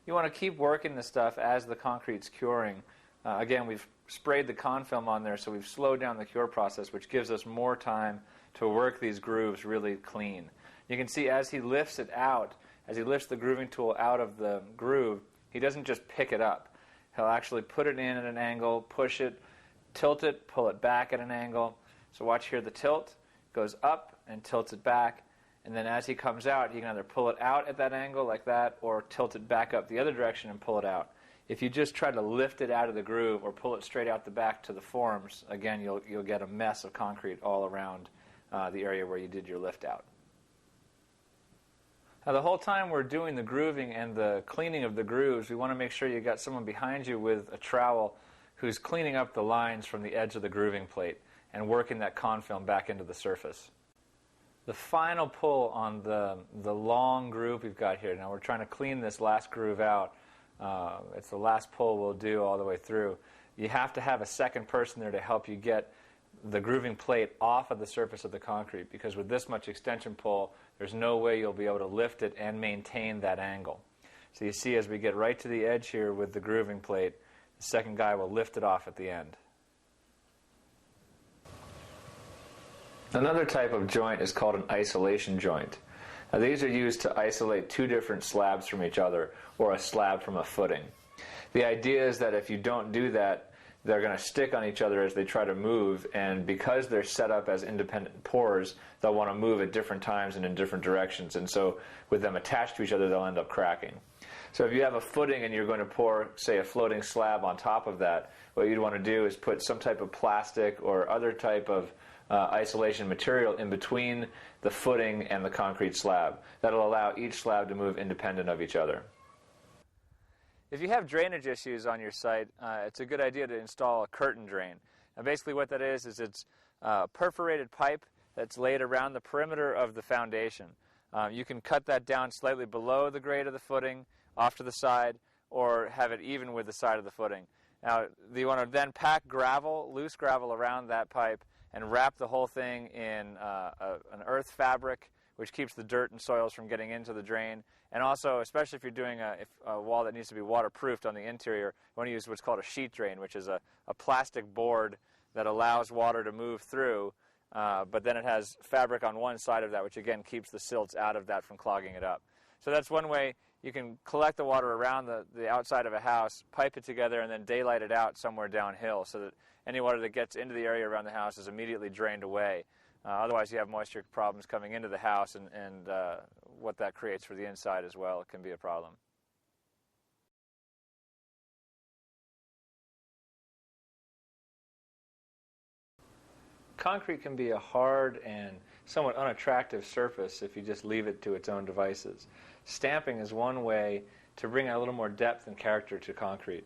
You want to keep working the stuff as the concrete's curing. Again, we've sprayed the con film on there, so we've slowed down the cure process, which gives us more time to work these grooves really clean. You can see as he lifts it out, as he lifts the grooving tool out of the groove, he doesn't just pick it up. He'll actually put it in at an angle, push it, tilt it, pull it back at an angle. So watch here, the tilt goes up and tilts it back, and then as he comes out, he can either pull it out at that angle like that or tilt it back up the other direction and pull it out. If you just try to lift it out of the groove or pull it straight out the back to the forms, again, you'll get a mess of concrete all around the area where you did your lift out. Now the whole time we're doing the grooving and the cleaning of the grooves, we want to make sure you got someone behind you with a trowel who's cleaning up the lines from the edge of the grooving plate and working that con film back into the surface. The final pull on the long groove we've got here, now we're trying to clean this last groove out. It's the last pull we'll do all the way through. You have to have a second person there to help you get the grooving plate off of the surface of the concrete, because with this much extension pull, there's no way you'll be able to lift it and maintain that angle. So you see as we get right to the edge here with the grooving plate, the second guy will lift it off at the end. Another type of joint is called an isolation joint. Now these are used to isolate two different slabs from each other, or a slab from a footing. The idea is that if you don't do that, they're going to stick on each other as they try to move, and because they're set up as independent pours, they'll want to move at different times and in different directions, and so with them attached to each other, they'll end up cracking. So if you have a footing and you're going to pour, say, a floating slab on top of that, what you'd want to do is put some type of plastic or other type of isolation material in between the footing and the concrete slab. That'll allow each slab to move independent of each other. If you have drainage issues on your site, it's a good idea to install a curtain drain. And basically what that is it's a perforated pipe that's laid around the perimeter of the foundation. You can cut that down slightly below the grade of the footing, off to the side, or have it even with the side of the footing. Now, you want to then pack gravel, loose gravel around that pipe, and wrap the whole thing in an earth fabric, which keeps the dirt and soils from getting into the drain. And also, especially if you're doing a wall that needs to be waterproofed on the interior, you want to use what's called a sheet drain, which is a plastic board that allows water to move through, but then it has fabric on one side of that, which again keeps the silts out of that from clogging it up. So that's one way you can collect the water around the outside of a house, pipe it together, and then daylight it out somewhere downhill so that any water that gets into the area around the house is immediately drained away. Otherwise, you have moisture problems coming into the house, and what that creates for the inside as well can be a problem. Concrete can be a hard and somewhat unattractive surface if you just leave it to its own devices. Stamping is one way to bring a little more depth and character to concrete.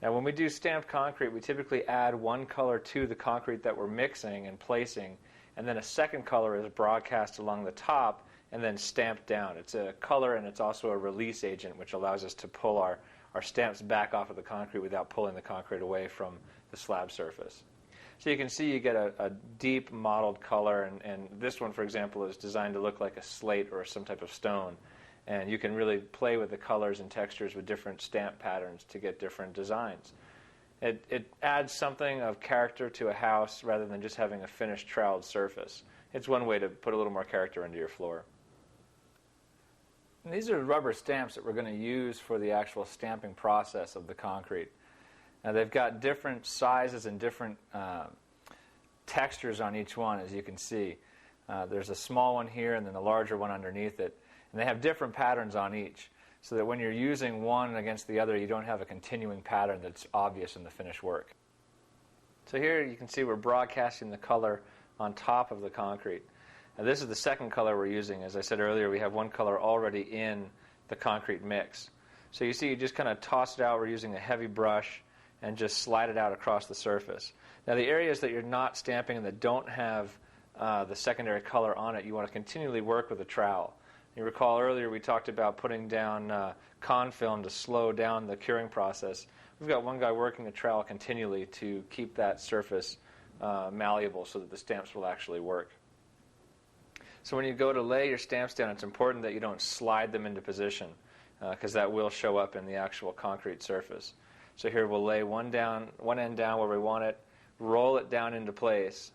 Now, when we do stamped concrete, we typically add one color to the concrete that we're mixing and placing, and then a second color is broadcast along the top and then stamped down. It's a color, and it's also a release agent, which allows us to pull our stamps back off of the concrete without pulling the concrete away from the slab surface. So you can see you get a deep mottled color, and this one, for example, is designed to look like a slate or some type of stone. And you can really play with the colors and textures with different stamp patterns to get different designs. It adds something of character to a house rather than just having a finished troweled surface. It's one way to put a little more character into your floor. And these are rubber stamps that we're going to use for the actual stamping process of the concrete. Now they've got different sizes and different textures on each one, as you can see. There's a small one here and then a larger one underneath it. And they have different patterns on each, so that when you're using one against the other, you don't have a continuing pattern that's obvious in the finished work. So here you can see we're broadcasting the color on top of the concrete. Now this is the second color we're using. As I said earlier, we have one color already in the concrete mix. So you see, you just kind of toss it out. We're using a heavy brush and just slide it out across the surface. Now the areas that you're not stamping and that don't have the secondary color on it, you want to continually work with a trowel. You recall earlier we talked about putting down con film to slow down the curing process. We've got one guy working the trowel continually to keep that surface malleable so that the stamps will actually work. So when you go to lay your stamps down, it's important that you don't slide them into position because that will show up in the actual concrete surface. So here we'll lay one end down where we want it, roll it down into place,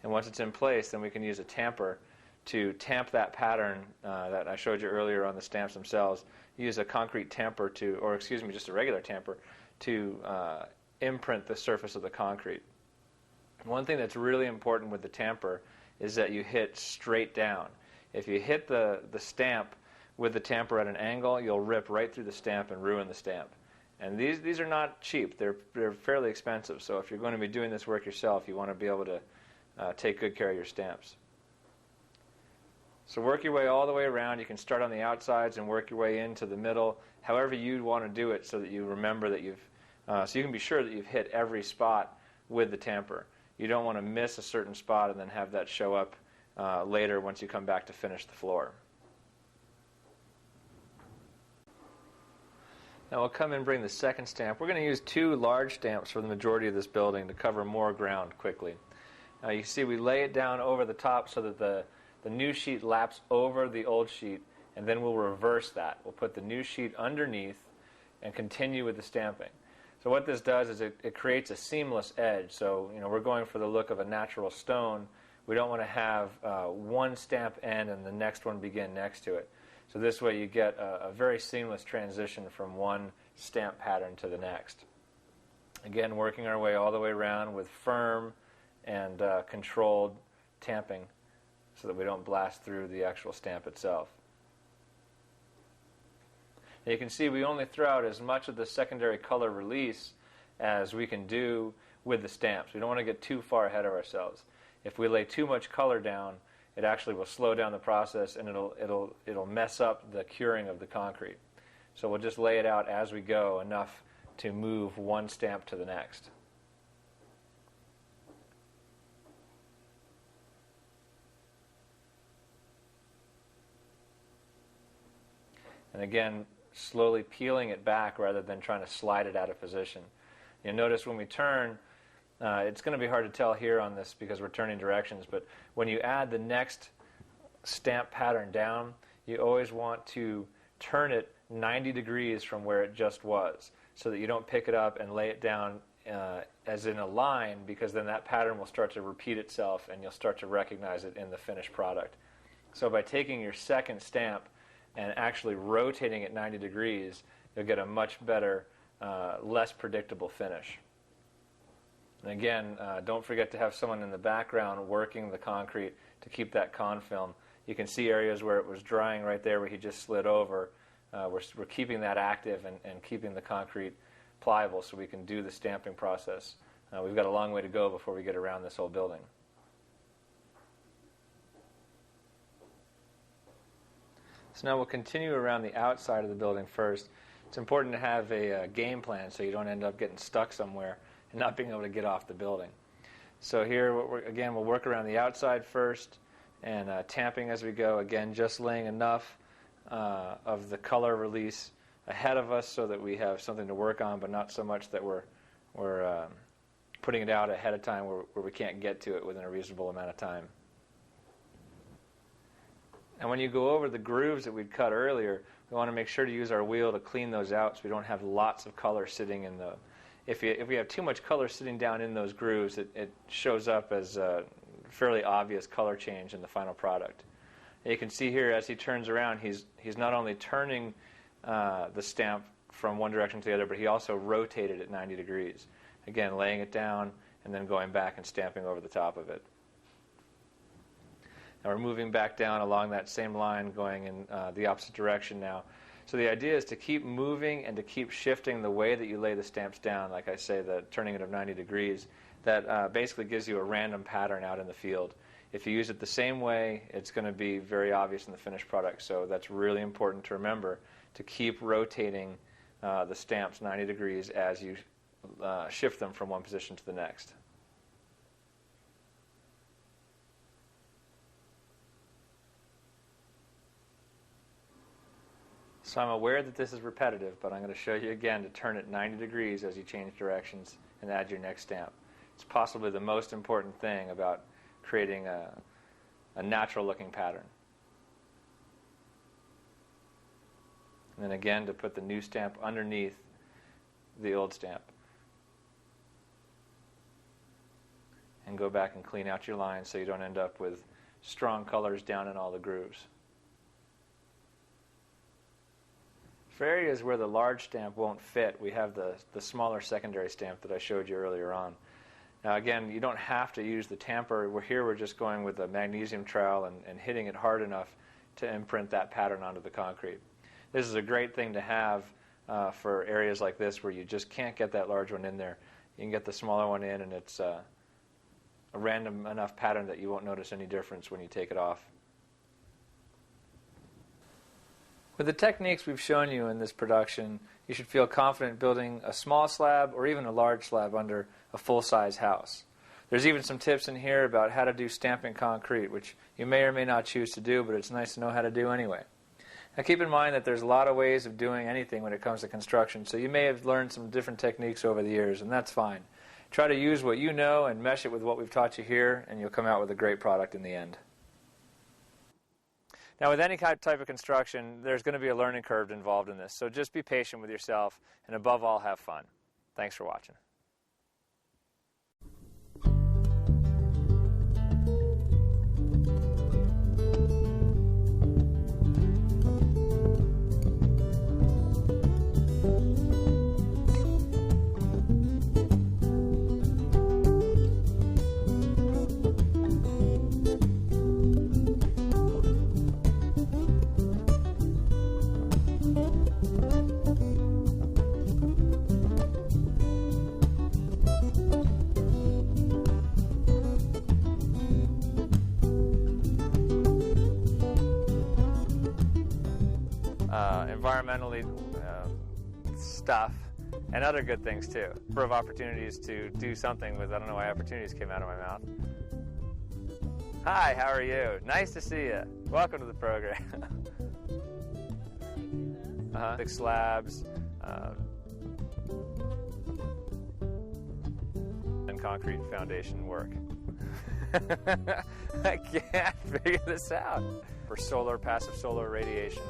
and once it's in place, then we can use a tamper to tamp that pattern that I showed you earlier on the stamps themselves. Use a concrete tamper to, or excuse me, just a regular tamper to imprint the surface of the concrete. One thing that's really important with the tamper is that you hit straight down. If you hit the stamp with the tamper at an angle, you'll rip right through the stamp and ruin the stamp. And these are not cheap. They're fairly expensive. So if you're going to be doing this work yourself, you want to be able to take good care of your stamps. So work your way all the way around. You can start on the outsides and work your way into the middle, however you want to do it, so that you remember that so you can be sure that you've hit every spot with the tamper. You don't want to miss a certain spot and then have that show up later once you come back to finish the floor. Now we'll come in and bring the second stamp. We're going to use 2 large stamps for the majority of this building to cover more ground quickly. Now you see we lay it down over the top so that the new sheet laps over the old sheet, and then we'll reverse that. We'll put the new sheet underneath and continue with the stamping. So what this does is it creates a seamless edge. So we're going for the look of a natural stone. We don't want to have one stamp end and the next one begin next to it. So this way you get a very seamless transition from one stamp pattern to the next. Again, working our way all the way around with firm and controlled tamping so that we don't blast through the actual stamp itself. Now you can see we only throw out as much of the secondary color release as we can do with the stamps. We don't want to get too far ahead of ourselves. If we lay too much color down, it actually will slow down the process and it'll mess up the curing of the concrete. So we'll just lay it out as we go, enough to move one stamp to the next. And again, slowly peeling it back rather than trying to slide it out of position. You'll notice when we turn, it's going to be hard to tell here on this because we're turning directions, but when you add the next stamp pattern down, you always want to turn it 90 degrees from where it just was so that you don't pick it up and lay it down as in a line, because then that pattern will start to repeat itself and you'll start to recognize it in the finished product. So by taking your second stamp and actually rotating it 90 degrees, you'll get a much better, less predictable finish. And again, don't forget to have someone in the background working the concrete to keep that con film. You can see areas where it was drying right there where he just slid over. We're keeping that active and keeping the concrete pliable so we can do the stamping process. We've got a long way to go before we get around this whole building. So now we'll continue around the outside of the building first. It's important to have a game plan so you don't end up getting stuck somewhere and not being able to get off the building. So here, again, we'll work around the outside first and tamping as we go. Again, just laying enough of the color release ahead of us so that we have something to work on, but not so much that we're putting it out ahead of time where we can't get to it within a reasonable amount of time. And when you go over the grooves that we'd cut earlier, we want to make sure to use our wheel to clean those out so we don't have lots of color sitting in the... If we have too much color sitting down in those grooves, it shows up as a fairly obvious color change in the final product. And you can see here as he turns around, he's not only turning the stamp from one direction to the other, but he also rotated it 90 degrees. Again, laying it down and then going back and stamping over the top of it. Now we're moving back down along that same line, going in the opposite direction now. So the idea is to keep moving and to keep shifting the way that you lay the stamps down. Like I say, the turning it of 90 degrees, that basically gives you a random pattern out in the field. If you use it the same way, it's going to be very obvious in the finished product. So that's really important to remember, to keep rotating the stamps 90 degrees as you shift them from one position to the next. So I'm aware that this is repetitive, but I'm going to show you again to turn it 90 degrees as you change directions and add your next stamp. It's possibly the most important thing about creating a natural looking pattern. And then again to put the new stamp underneath the old stamp. And go back and clean out your lines so you don't end up with strong colors down in all the grooves. For areas where the large stamp won't fit, we have the smaller secondary stamp that I showed you earlier on. Now again, you don't have to use the tamper. We're just going with a magnesium trowel and hitting it hard enough to imprint that pattern onto the concrete. This is a great thing to have for areas like this where you just can't get that large one in there. You can get the smaller one in, and it's a random enough pattern that you won't notice any difference when you take it off. With the techniques we've shown you in this production, you should feel confident building a small slab or even a large slab under a full-size house. There's even some tips in here about how to do stamping concrete, which you may or may not choose to do, but it's nice to know how to do anyway. Now keep in mind that there's a lot of ways of doing anything when it comes to construction, so you may have learned some different techniques over the years, and that's fine. Try to use what you know and mesh it with what we've taught you here, and you'll come out with a great product in the end. Now, with any type of construction, there's going to be a learning curve involved in this, so just be patient with yourself, and above all, have fun. Thanks for watching. Environmentally stuff, and other good things too. Number of opportunities to do something with, I don't know why opportunities came out of my mouth. Hi, how are you? Nice to see you. Welcome to the program. Big slabs, and concrete foundation work. I can't figure this out. For solar, passive solar radiation.